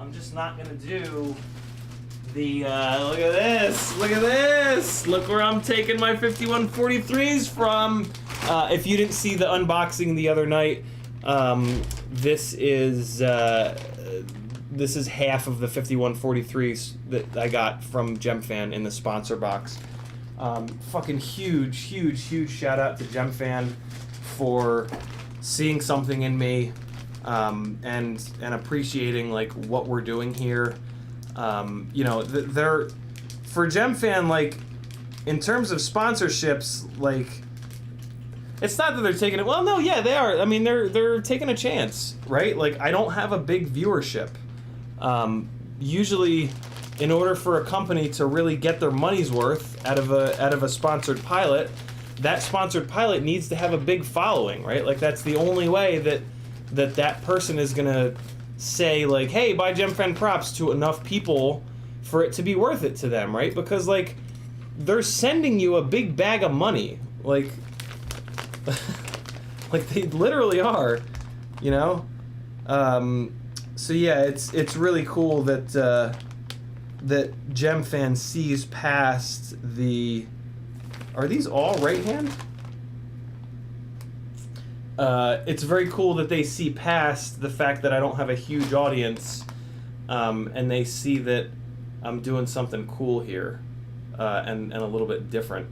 I'm just not going to do the, look at this, look where I'm taking my 5143s from. If you didn't see the unboxing the other night, this is half of the 5143s that I got from GemFan in the sponsor box. Fucking huge shout out to GemFan for seeing something in me, and appreciating like what we're doing here. They're for GemFan, like in terms of sponsorships, like it's not that they're taking it. Well, no, yeah, they are. I mean, they're taking a chance, right? Like I don't have a big viewership. Usually, in order for a company to really get their money's worth out of a sponsored pilot, that sponsored pilot needs to have a big following, right? Like that's the only way that person is gonna say like, hey, buy GemFan props to enough people for it to be worth it to them, right? Because like they're sending you a big bag of money, like like they literally are, you know. So yeah, it's really cool that that GemFan sees past the. Are these all right hand? It's very cool that they see past the fact that I don't have a huge audience, and they see that I'm doing something cool here, and a little bit different.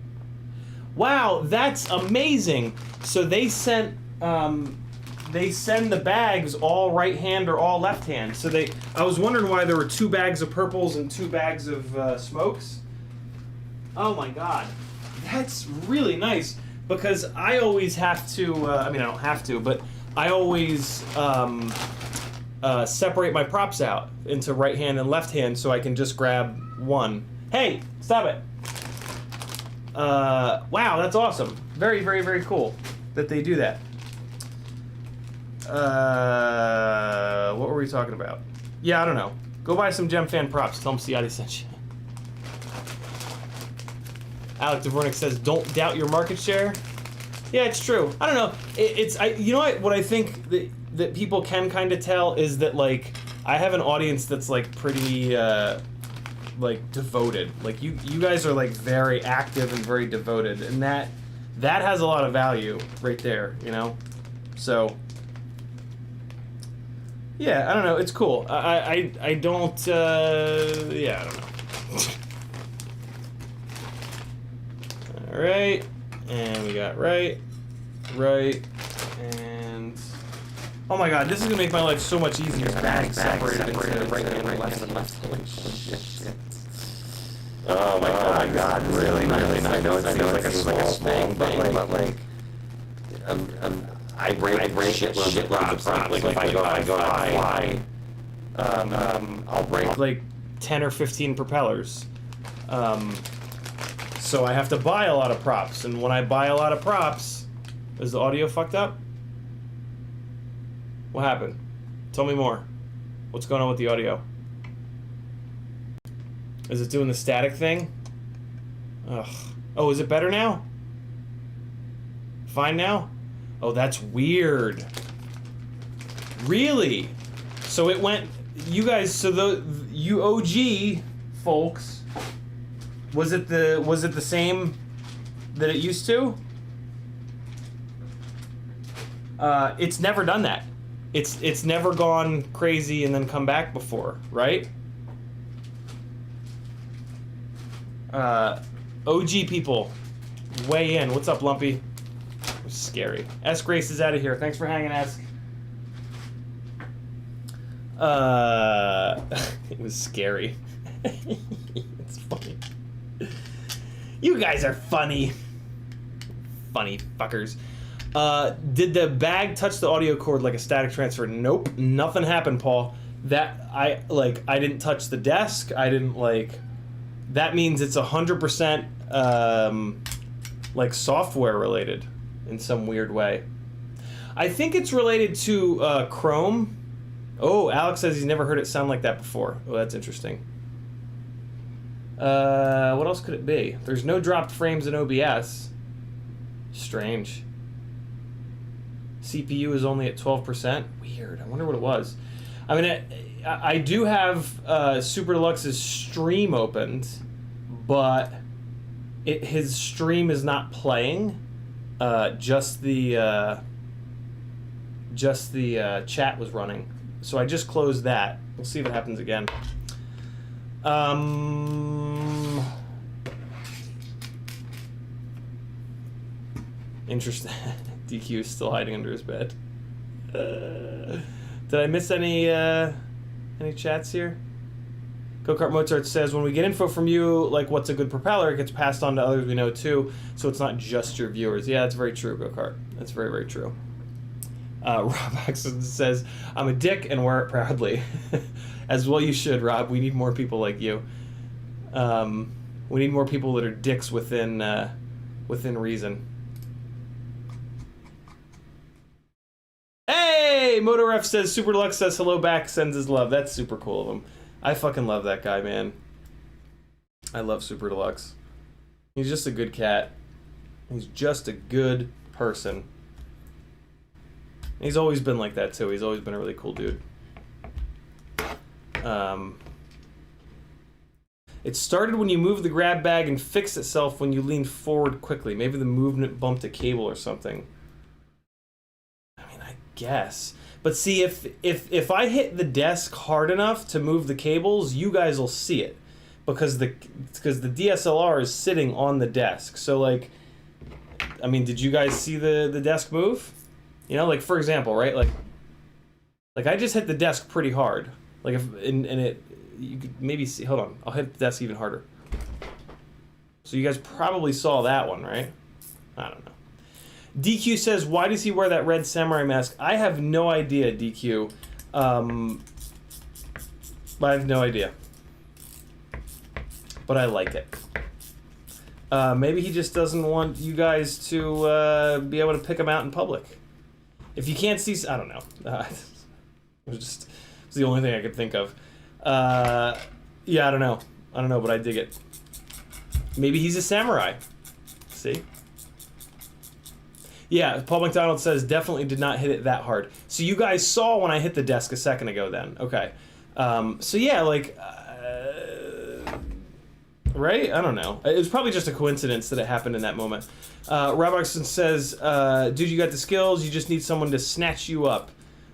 Wow, that's amazing! So they sent the bags all right hand or all left hand. So I was wondering why there were 2 bags of purples and 2 bags of smokes. Oh my god. That's really nice, because I always have to, I mean, I don't have to, but I always separate my props out into right hand and left hand so I can just grab one. Hey, stop it. Wow, that's awesome. Very, very, very cool that they do that. What were we talking about? Yeah, I don't know. Go buy some GemFan props. Tell them Ciotti sent you. Alec Dvornik says, "Don't doubt your market share." Yeah, it's true. I don't know. You know what I think that people can kind of tell is that like I have an audience that's like pretty like devoted. Like you guys are like very active and very devoted, and That has a lot of value right there, you know? So, yeah, I don't know. It's cool. I don't, yeah, I don't know. All right, and we got right, and oh my god, this is gonna make my life so much easier. Bag separated into right and left and left. Holy shit. Oh my god, really nice. I know it seems like a small thing, but like, I break shit loads of props. Like if I go out fly, I'll break like 10 or 15 propellers. So I have to buy a lot of props, and when I buy a lot of props, is the audio fucked up? What happened? Tell me more. What's going on with the audio? Is it doing the static thing? Ugh. Oh, is it better now? Fine now? Oh, that's weird. Really? So it went... You guys, so you OG folks, was it the same that it used to? It's never done that. It's never gone crazy and then come back before, right? OG people, weigh in. What's up, Lumpy? It's scary. S Grace is out of here. Thanks for hanging, S. It was scary. It's funny. You guys are funny. Funny fuckers. Did the bag touch the audio cord like a static transfer? Nope, nothing happened, Paul. That I didn't touch the desk. I didn't that means it's 100% like software related in some weird way. I think it's related to Chrome. Oh, Alex says he's never heard it sound like that before. Oh, that's interesting. What else could it be? There's no dropped frames in OBS. Strange. CPU is only at 12%. Weird. I wonder what it was. I mean, I do have Super Deluxe's stream opened, but his stream is not playing. Just the chat was running. So I just closed that. We'll see if it happens again. Interesting. DQ is still hiding under his bed. Did I miss any chats here? Go-Kart Mozart says, when we get info from you, like what's a good propeller, it gets passed on to others we know too, so it's not just your viewers. Yeah, that's very true, Go-Kart. That's very, very true. Rob Axon says, I'm a dick and wear it proudly. As well you should, Rob. We need more people like you. We need more people that are dicks within reason. Hey! MotoRef says, Super Deluxe says hello back, sends his love. That's super cool of him. I fucking love that guy, man. I love Super Deluxe. He's just a good cat. He's just a good person. He's always been like that, too. He's always been a really cool dude. It started when you moved the grab bag and fixed itself when you leaned forward quickly. Maybe the movement bumped a cable or something. I mean, I guess. But see, if I hit the desk hard enough to move the cables, you guys will see it. Because the DSLR is sitting on the desk. So, like, I mean, did you guys see the desk move? You know, like, for example, right? Like I just hit the desk pretty hard. Like, you could maybe see, hold on, I'll hit the desk even harder. So you guys probably saw that one, right? I don't know. DQ says, why does he wear that red samurai mask? I have no idea, DQ. I have no idea. But I like it. Maybe he just doesn't want you guys to be able to pick him out in public. If you can't see, I don't know. It's the only thing I could think of. Yeah, I don't know, but I dig it. Maybe he's a samurai. See? Yeah, Paul McDonald says, definitely did not hit it that hard. So you guys saw when I hit the desk a second ago then. Okay. So yeah, like, Right? I don't know. It was probably just a coincidence that it happened in that moment. Roboxon says, dude, you got the skills, you just need someone to snatch you up.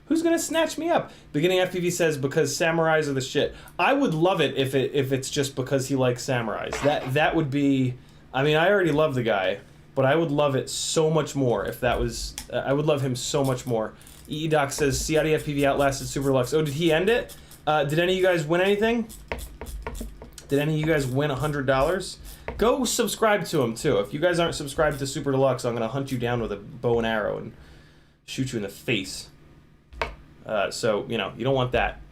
Who's gonna snatch me up? Beginning FPV says, because samurais are the shit. I would love it if it's just because he likes samurais. That would be, I mean, I already love the guy, but I would love it so much more if that was, I would love him so much more. EEDoc says, CiottiFPV outlasted Super Deluxe. Oh, did he end it? Did any of you guys win anything? Did any of you guys win $100? Go subscribe to him, too. If you guys aren't subscribed to Super Deluxe, I'm going to hunt you down with a bow and arrow and shoot you in the face. So, you know, you don't want that.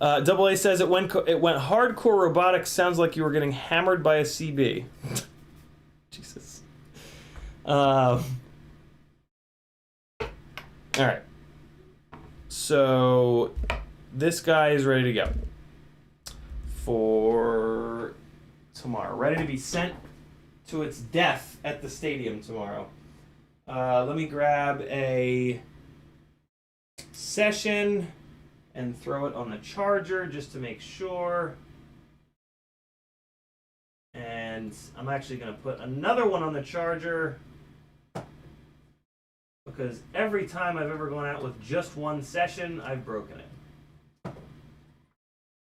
Double A says, it went hardcore robotics. Sounds like you were getting hammered by a CB. Jesus. All right. So, this guy is ready to go for tomorrow. Ready to be sent to its death at the stadium tomorrow. Let me grab a session and throw it on the charger just to make sure. And I'm actually going to put another one on the charger because every time I've ever gone out with just one session, I've broken it.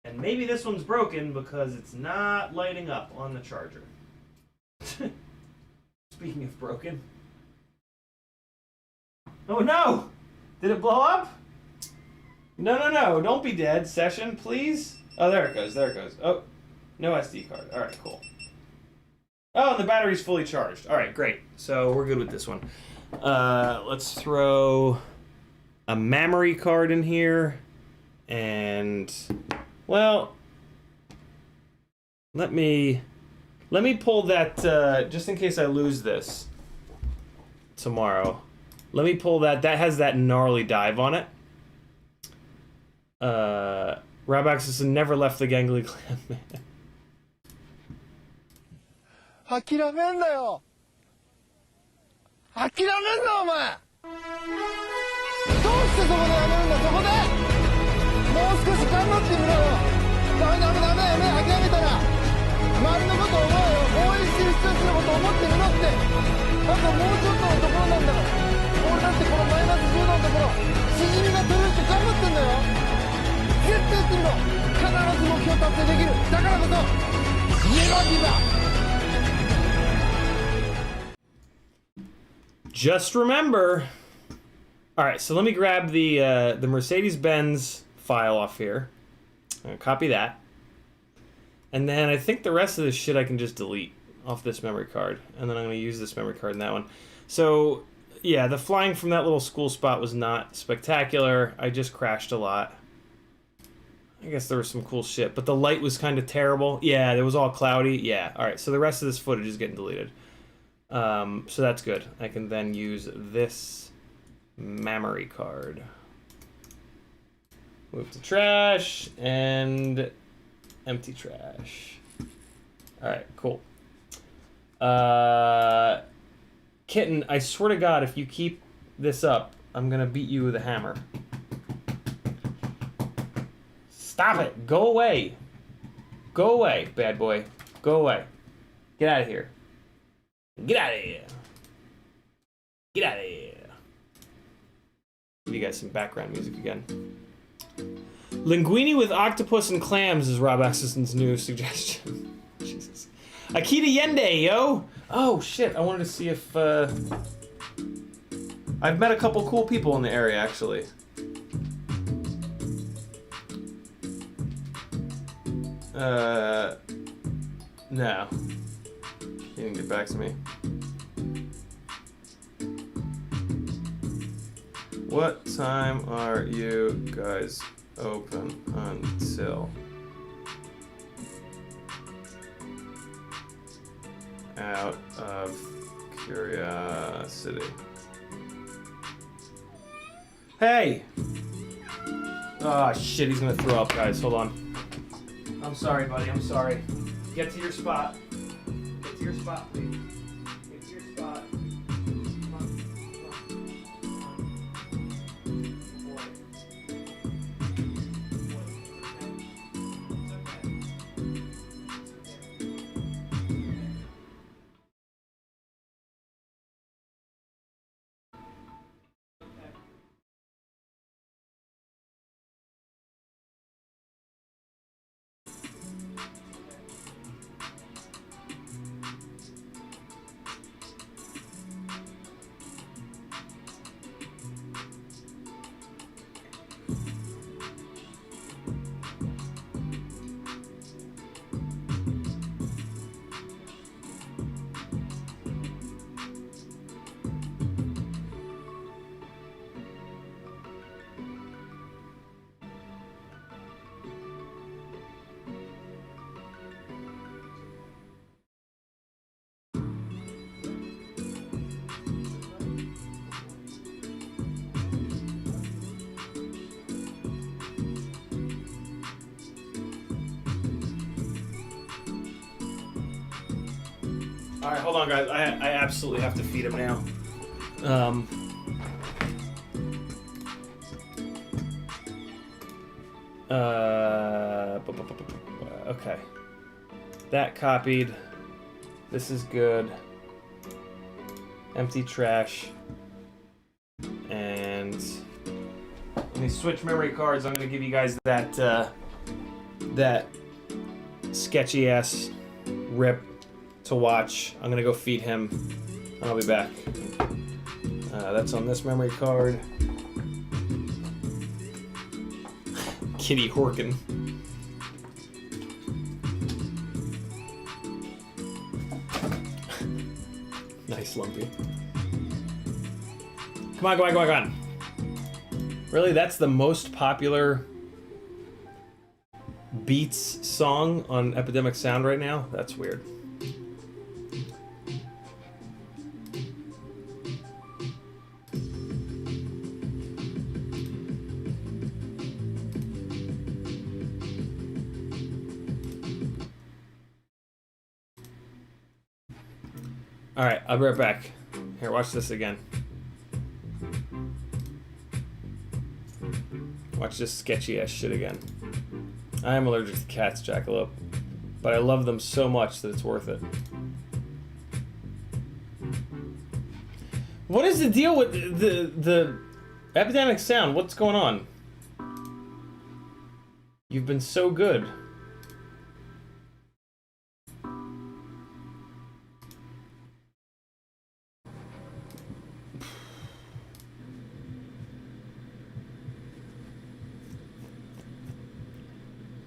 And maybe this one's broken because it's not lighting up on the charger. Speaking of broken. Oh no! Did it blow up? No, don't be dead. Session, please. Oh, there it goes, Oh, no SD card. Alright, cool. Oh, and the battery's fully charged. Alright, great. So we're good with this one. Let's throw a memory card in here. And, well, let me pull that, just in case I lose this tomorrow. Let me pull that. That has that gnarly dive on it. Rabaxis never left the gangly clan, man. 諦めんなよ。諦めんなお前。どうしてそこでやめるんだそこで。もう少し頑張ってみろよ。ダメやめ諦めたら。周りのこと思うよ。応援してる人たちのこと思ってみろって。あともうちょっとのところなんだから。俺だってこのマイナス10度のところしじみが取れるって頑張ってんだよ。絶対やってみろ。必ず目標達成できる。だからこそネバギブアップ。 Just remember. All right, so let me grab the Mercedes-Benz file off here. I'm gonna copy that, and then I think the rest of this shit I can just delete off this memory card, and then I'm gonna use this memory card in that one. So yeah, the flying from that little school spot was not spectacular. I just crashed a lot. I guess there was some cool shit, but the light was kind of terrible. Yeah, it was all cloudy. Yeah, all right, so the rest of this footage is getting deleted. So that's good. I can then use this memory card. Move to trash and empty trash. All right, cool. Kitten, I swear to God, if you keep this up, I'm gonna beat you with a hammer. Stop it! Go away! Go away, bad boy. Go away. Get out of here. Get out of here. Get out of here. Give you guys some background music again. Linguine with octopus and clams is Rob Axelson's new suggestion. Jesus. Akita Yende, yo! Oh, shit. I wanted to see if, I've met a couple cool people in the area, actually. No. He didn't get back to me. What time are you guys open until? Out of curiosity. Hey! Oh shit, he's gonna throw up, guys. Hold on. I'm sorry, buddy. I'm sorry. Get to your spot. Get to your spot, please. Get to your spot. Come on. Boy. It's okay. All right, hold on, guys. I absolutely have to feed him now. Okay. That copied. This is good. Empty trash. And let me switch memory cards. I'm gonna give you guys that that sketchy ass rip to watch. I'm gonna go feed him. I'll be back. That's on this memory card. Kitty Horkin. Nice, Lumpy. Come on, come on, come on, come on. Really? That's the most popular Beats song on Epidemic Sound right now? That's weird. Alright, I'll be right back. Here, watch this again. Watch this sketchy ass shit again. I am allergic to cats, Jackalope, but I love them so much that it's worth it. What is the deal with the Epidemic Sound? What's going on? You've been so good.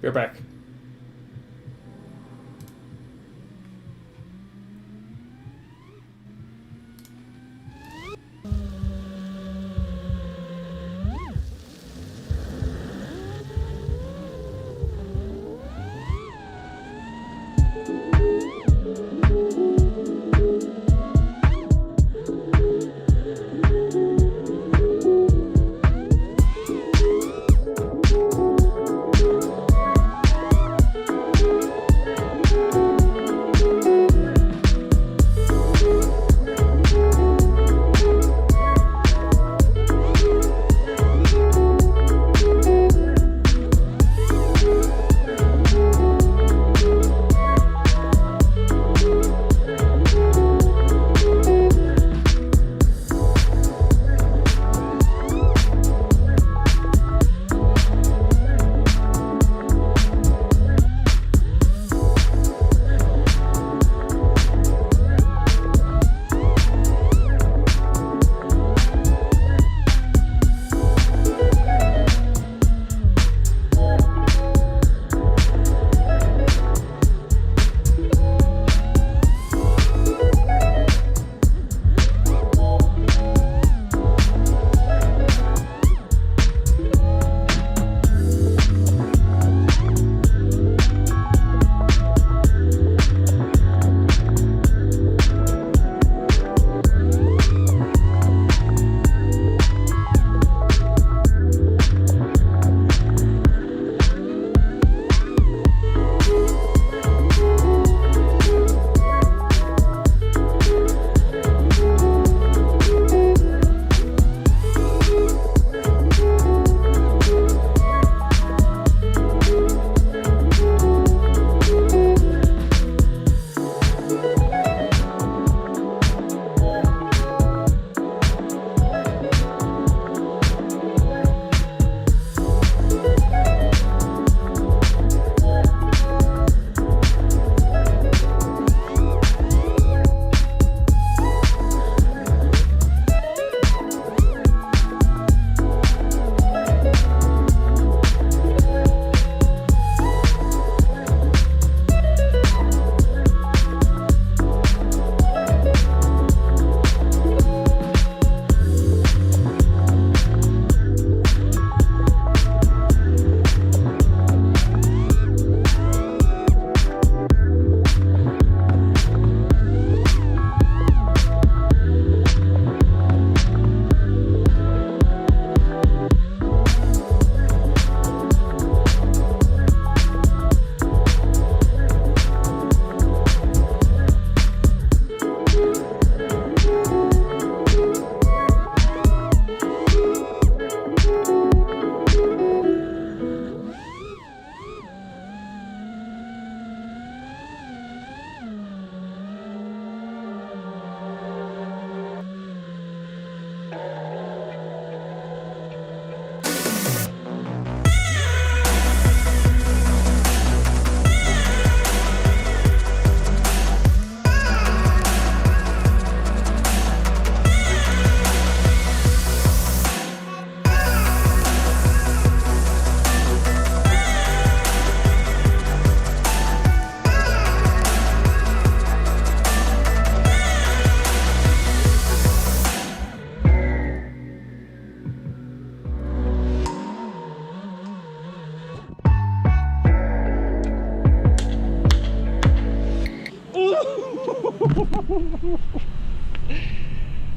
Be right back.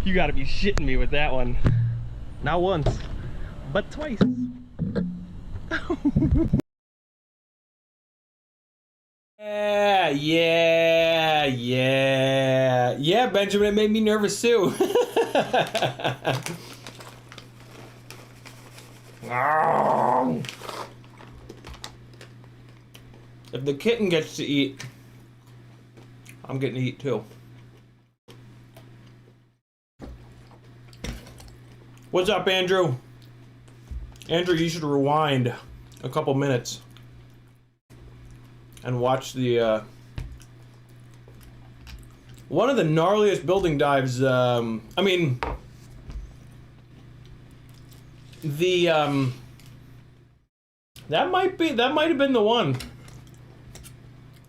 You gotta be shitting me with that one. Not once, but twice. Yeah, Benjamin, it made me nervous too. If the kitten gets to eat, I'm getting to eat too. What's up, Andrew? Andrew, you should rewind a couple minutes and watch the, one of the gnarliest building dives, I mean, the, that might have been the one.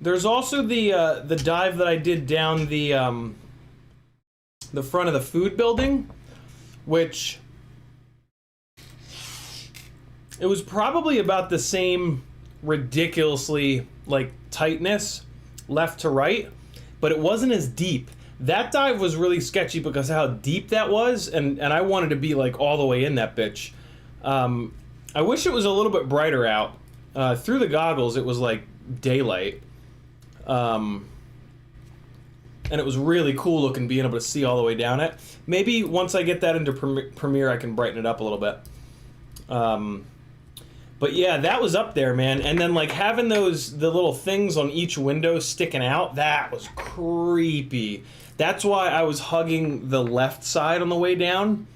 There's also the dive that I did down the front of the food building, which it was probably about the same ridiculously, like, tightness left to right, but it wasn't as deep. That dive was really sketchy because of how deep that was, and I wanted to be, like, all the way in that bitch. I wish it was a little bit brighter out. Through the goggles, it was, like, daylight. And it was really cool looking being able to see all the way down it. Maybe once I get that into Premiere, I can brighten it up a little bit. But yeah, that was up there, man. And then like having the little things on each window sticking out, that was creepy. That's why I was hugging the left side on the way down,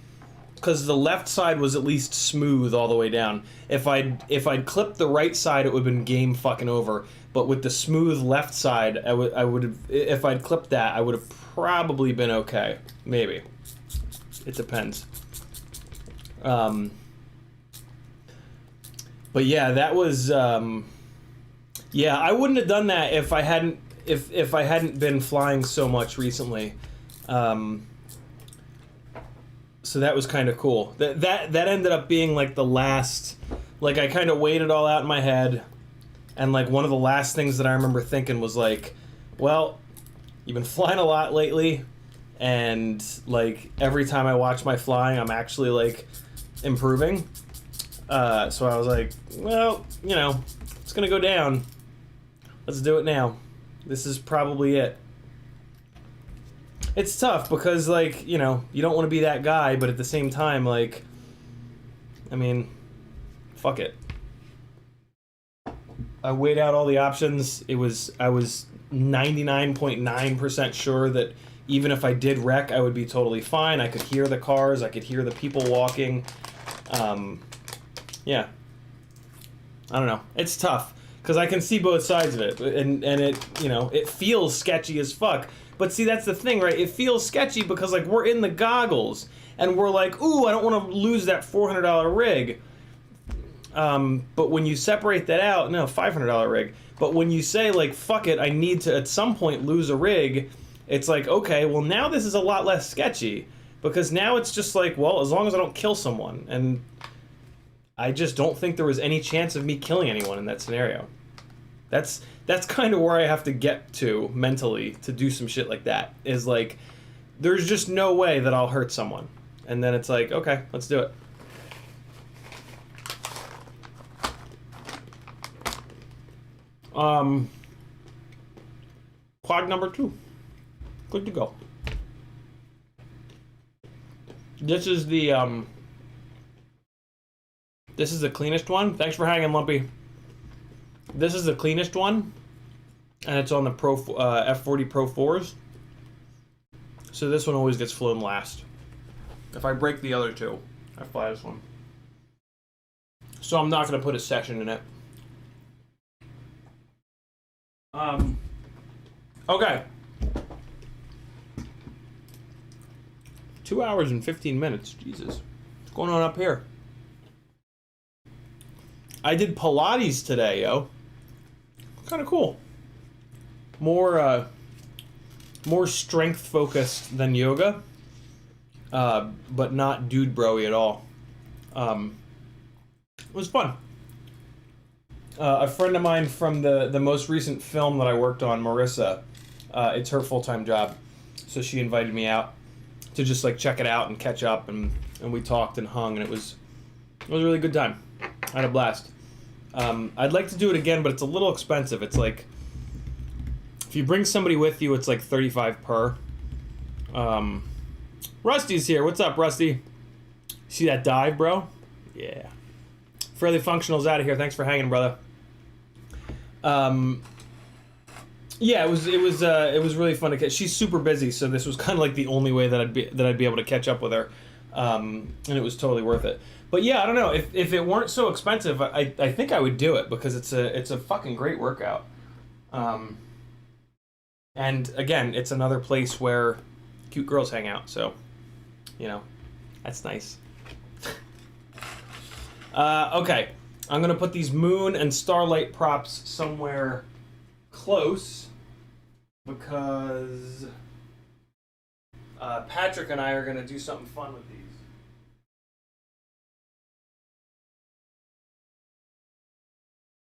because the left side was at least smooth all the way down. If I'd clipped the right side, it would have been game fucking over. But with the smooth left side, I would have, if I'd clipped that, I would have probably been okay. Maybe. It depends. But yeah, that was, yeah, I wouldn't have done that if I hadn't, if I hadn't been flying so much recently. So that was kind of cool. That ended up being like the last, like I kind of weighed it all out in my head, and like one of the last things that I remember thinking was like, well, you've been flying a lot lately, and like every time I watch my flying, I'm actually like improving. So I was like, well, you know, it's gonna go down. Let's do it now. This is probably it. It's tough because, like, you know, you don't want to be that guy, but at the same time, like, I mean, fuck it. I weighed out all the options. I was 99.9% sure that even if I did wreck, I would be totally fine. I could hear the cars. I could hear the people walking. Yeah. I don't know. It's tough because I can see both sides of it, and it, you know, it feels sketchy as fuck. But see, that's the thing, right? It feels sketchy because, like, we're in the goggles, and we're like, ooh, I don't want to lose that $400 rig. But when you separate that out, no, $500 rig. But when you say, like, fuck it, I need to, at some point, lose a rig, it's like, okay, well, now this is a lot less sketchy. Because now it's just like, well, as long as I don't kill someone. And I just don't think there was any chance of me killing anyone in that scenario. That's kind of where I have to get to mentally to do some shit like that. Is like, there's just no way that I'll hurt someone. And then it's like, okay, let's do it. Quad number 2. Good to go. This is the cleanest one. Thanks for hanging, Lumpy. This is the cleanest one, and it's on the F40 Pro 4s. So this one always gets flown last. If I break the other two, I fly this one. So I'm not going to put a session in it. Okay. 2 hours and 15 minutes. Jesus. What's going on up here? I did Pilates today, yo. Kind of cool. More strength focused than yoga, but not dude bro-y at all. It was fun. A friend of mine from the most recent film that I worked on, Marissa, It's her full-time job. So she invited me out to just like check it out and catch up, and we talked and hung, and it was a really good time. I had a blast. I'd like to do it again, but it's a little expensive. It's like, if you bring somebody with you, it's like $35 per. Rusty's here. What's up, Rusty? See that dive, bro? Yeah. Fairly Functional's out of here. Thanks for hanging, brother. Yeah, it was really fun to catch. She's super busy, so this was kind of like the only way that I'd be able to catch up with her, and it was totally worth it. But yeah, I don't know, if it weren't so expensive, I think I would do it, because it's a fucking great workout. And again, it's another place where cute girls hang out, so you know, that's nice. Okay, I'm gonna put these moon and starlight props somewhere close, because Patrick and I are gonna do something fun with these.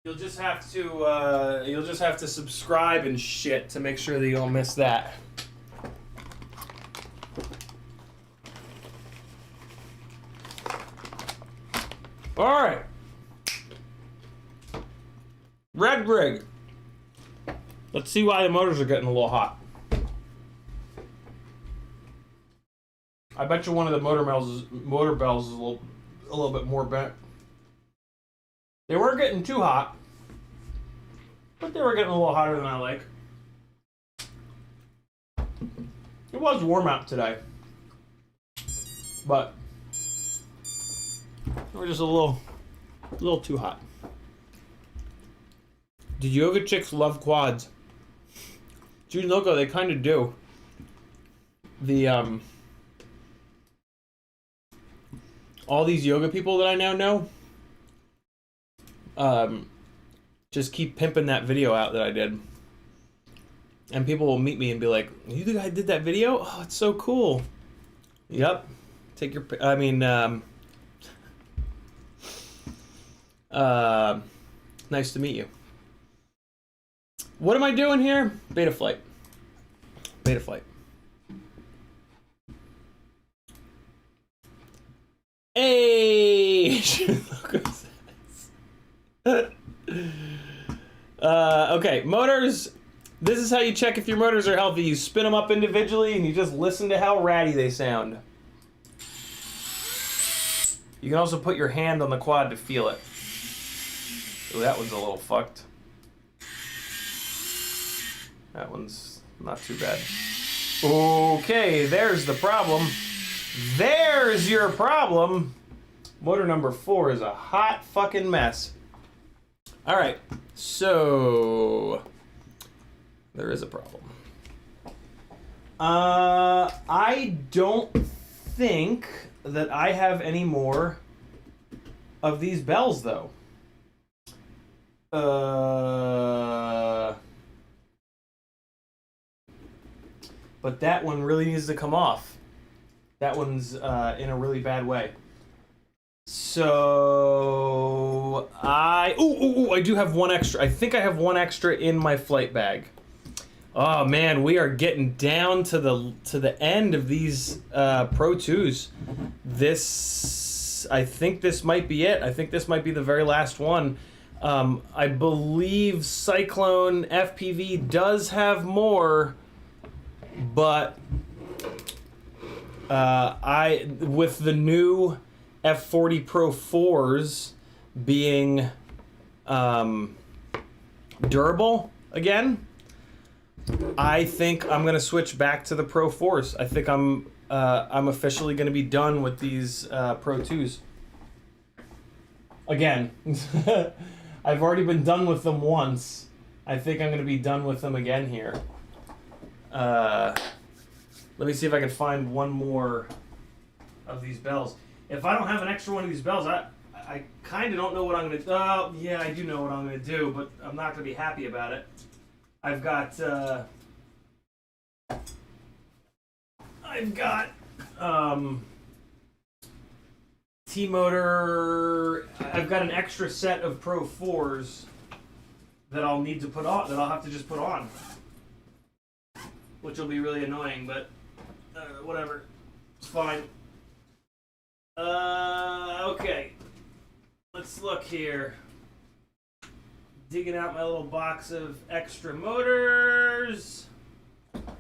You'll just have to subscribe and shit to make sure that you don't miss that. All right, red rig. Let's see why the motors are getting a little hot. I bet you one of the motor bells is a little bit more bent. They weren't getting too hot, but they were getting a little hotter than I like. It was warm out today, but they were just a little too hot. Did yoga chicks love quads? Judy Loco, they kind of do. The all these yoga people that I now know, just keep pimping that video out that I did, and people will meet me and be like, "You the guy who did that video? Oh, it's so cool." Yep. Take your. I mean, nice to meet you. What am I doing here? Beta flight. Beta flight. Hey! Okay, motors. This is how you check if your motors are healthy. You spin them up individually and you just listen to how ratty they sound. You can also put your hand on the quad to feel it. Ooh, that one's a little fucked. That one's not too bad. Okay, there's the problem. There's your problem. Motor number 4 is a hot fucking mess. All right, so there is a problem. I don't think that I have any more of these bells, though. But that one really needs to come off. That one's in a really bad way. So I do have one extra. I think I have one extra in my flight bag. Oh man, we are getting down to the end of these Pro 2s. I think this might be it. I think this might be the very last one. I believe Cyclone FPV does have more, but with the new F40 Pro 4s being durable again, I think I'm gonna switch back to the Pro 4s. I think I'm officially gonna be done with these Pro 2s. Again, I've already been done with them once. I think I'm gonna be done with them again here. Let me see if I can find one more of these bells. If I don't have an extra one of these bells, I kind of don't know what I'm going to do. Yeah, I do know what I'm going to do, but I'm not going to be happy about it. I've got T-motor. I've got an extra set of Pro 4s that I'll need to put on, that I'll have to just put on. which will be really annoying, but whatever. It's fine. Okay. Let's look here. Digging out my little box of extra motors.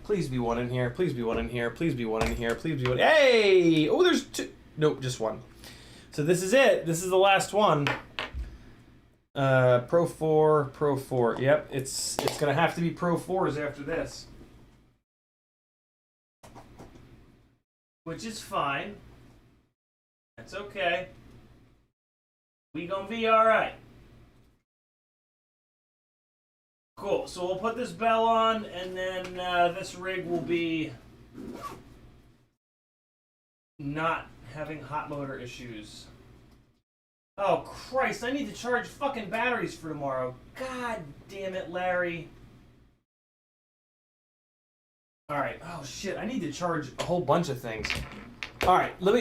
Please be one in here. Please be one in here. Please be one in here. Please be one. Hey! Oh, there's two. Nope, just one. So this is it. This is the last one. Pro 4, Pro 4. Yep, it's gonna have to be Pro 4s after this. Which is fine. That's okay. We gonna be alright. Cool, so we'll put this bell on, and then this rig will be not having hot motor issues. Oh, Christ, I need to charge fucking batteries for tomorrow. God damn it, Larry. Alright, oh shit, I need to charge a whole bunch of things. Alright, let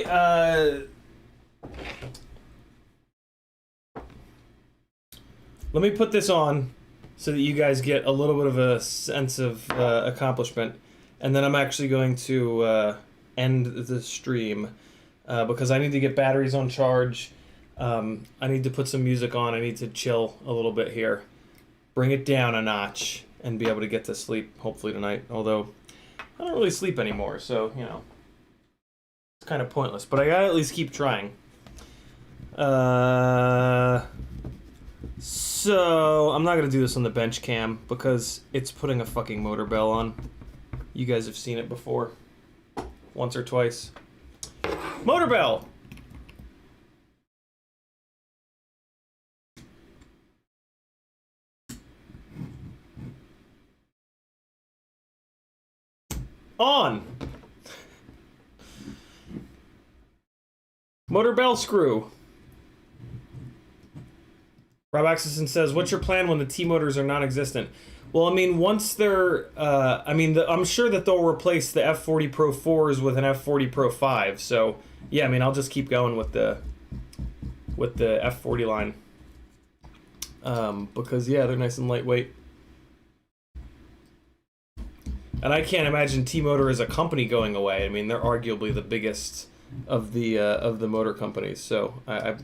me put this on so that you guys get a little bit of a sense of accomplishment. And then I'm actually going to end the stream because I need to get batteries on charge. I need to put some music on. I need to chill a little bit here. Bring it down a notch and be able to get to sleep, hopefully tonight. Although, I don't really sleep anymore, so, you know. It's kind of pointless. But I gotta at least keep trying. So, I'm not gonna do this on the bench cam because it's putting a fucking motor bell on. You guys have seen it before. Once or twice. Motor bell! On! Motor bell screw. Rob Axelson says, what's your plan when the T-motors are non-existent? Well, I mean, once they're... I'm sure that they'll replace the F40 Pro 4s with an F40 Pro 5. So, yeah, I mean, I'll just keep going with the F40 line. Because, yeah, they're nice and lightweight. And I can't imagine T-Motor as a company going away. I mean, they're arguably the biggest of the motor companies. So, I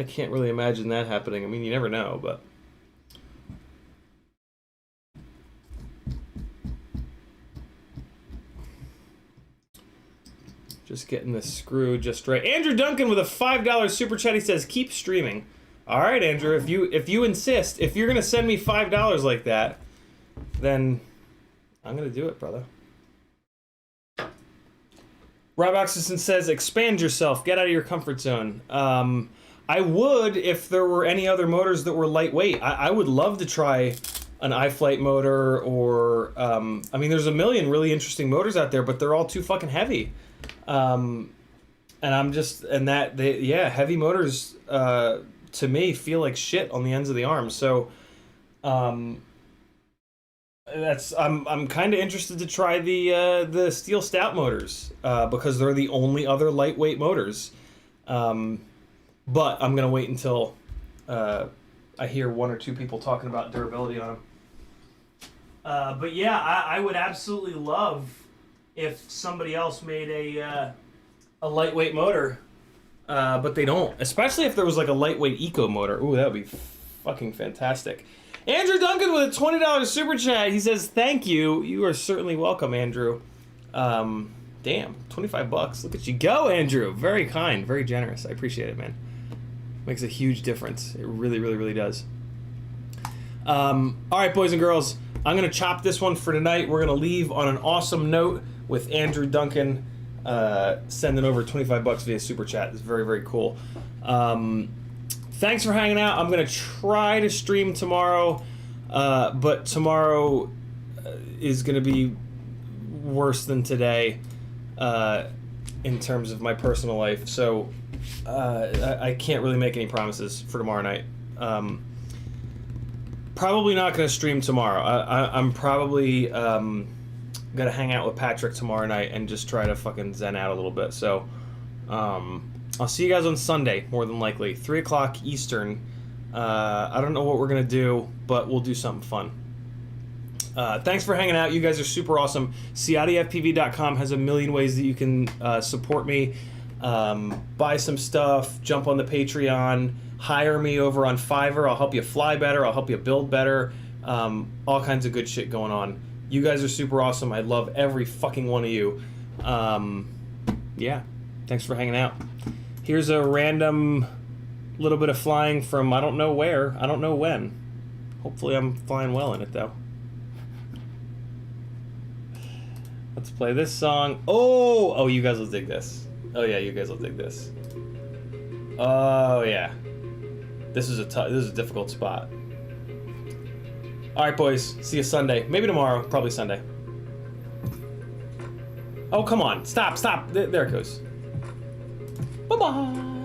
can't really imagine that happening. I mean, you never know, but... Just getting this screw just right. Andrew Duncan with a $5 super chat. He says, keep streaming. All right, Andrew, if you insist, if you're going to send me $5 like that, then I'm going to do it, brother. Rob Oxison says, expand yourself. Get out of your comfort zone. I would if there were any other motors that were lightweight. I would love to try an iFlight motor or... I mean, there's a million really interesting motors out there, but they're all too fucking heavy. And I'm just... heavy motors, to me, feel like shit on the ends of the arms. So, I'm kind of interested to try the Steel Stout motors, because they're the only other lightweight motors. But I'm going to wait until I hear one or two people talking about durability on them. But yeah, I would absolutely love if somebody else made a lightweight motor, but they don't. Especially if there was like a lightweight eco motor. Ooh, that would be fucking fantastic. Andrew Duncan with a $20 super chat. He says, thank you. You are certainly welcome, Andrew. Damn, 25 bucks. Look at you go, Andrew. Very kind, very generous. I appreciate it, man. Makes a huge difference. It really, really, really does. All right, boys and girls. I'm going to chop this one for tonight. We're going to leave on an awesome note with Andrew Duncan sending over 25 bucks via Super Chat. It's very, very cool. Thanks for hanging out. I'm going to try to stream tomorrow, but tomorrow is going to be worse than today in terms of my personal life. So I can't really make any promises for tomorrow night. Probably not going to stream tomorrow. I'm probably going to hang out with Patrick tomorrow night and just try to fucking zen out a little bit. So I'll see you guys on Sunday, more than likely. 3 o'clock Eastern. I don't know what we're going to do, but we'll do something fun. Thanks for hanging out. You guys are super awesome. CiottiFPV.com has a million ways that you can support me. Buy some stuff, jump on the Patreon, hire me over on Fiverr. I'll help you fly better. I'll help you build better. All kinds of good shit going on. You guys are super awesome. I love every fucking one of you. Yeah, thanks for hanging out. Here's a random little bit of flying from I don't know where, I don't know when. Hopefully I'm flying well in it though. Let's play this song. Oh, you guys will dig this. Oh yeah, you guys will dig this. Oh yeah. This is a difficult spot. All right, boys. See you Sunday. Maybe tomorrow. Probably Sunday. Oh, come on. Stop. There it goes. Bye-bye.